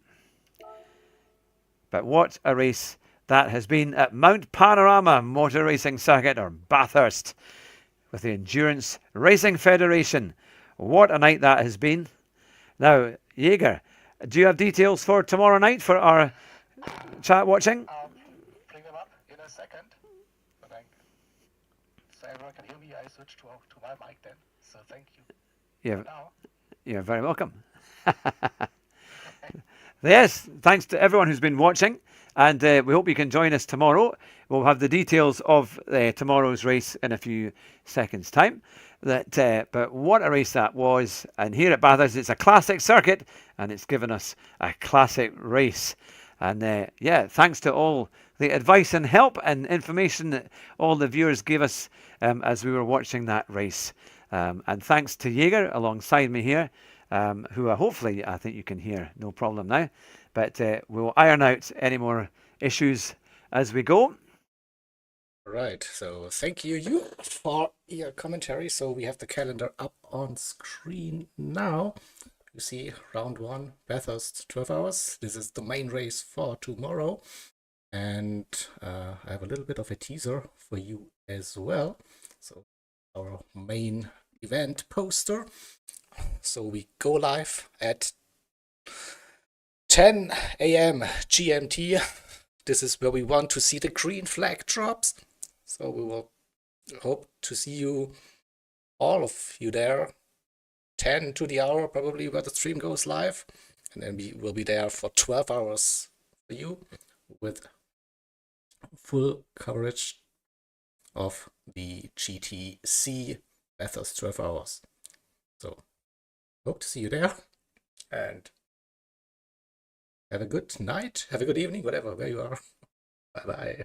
But what a race that has been at Mount Panorama Motor Racing Circuit, or Bathurst, with the Endurance Racing Federation. What a night that has been. Now, Jaeger, do you have details for tomorrow night for our chat watching? I'll bring them up in a second. But so everyone can hear me, I switched to my mic then. So thank you. You're very welcome. Yes, thanks to everyone who's been watching, and we hope you can join us tomorrow. We'll have the details of tomorrow's race in a few seconds' time. But what a race that was. And here at Bathurst, it's a classic circuit, and it's given us a classic race. And thanks to all the advice and help and information that all the viewers gave us as we were watching that race. And thanks to Jaeger alongside me here, who hopefully I think you can hear no problem now. But we'll iron out any more issues as we go. Right, so thank you for your commentary. So we have the calendar up on screen now. You see round 1, Bathurst, 12 hours. This is the main race for tomorrow. And I have a little bit of a teaser for you as well. So our main event poster. So we go live at 10 a.m. GMT. This is where we want to see the green flag drops. So we will hope to see you, all of you there, 10 to the hour probably where the stream goes live. And then we will be there for 12 hours for you with full coverage of the GTC Bathurst 12 hours. So hope to see you there, and have a good night, have a good evening, whatever, where you are. Bye bye.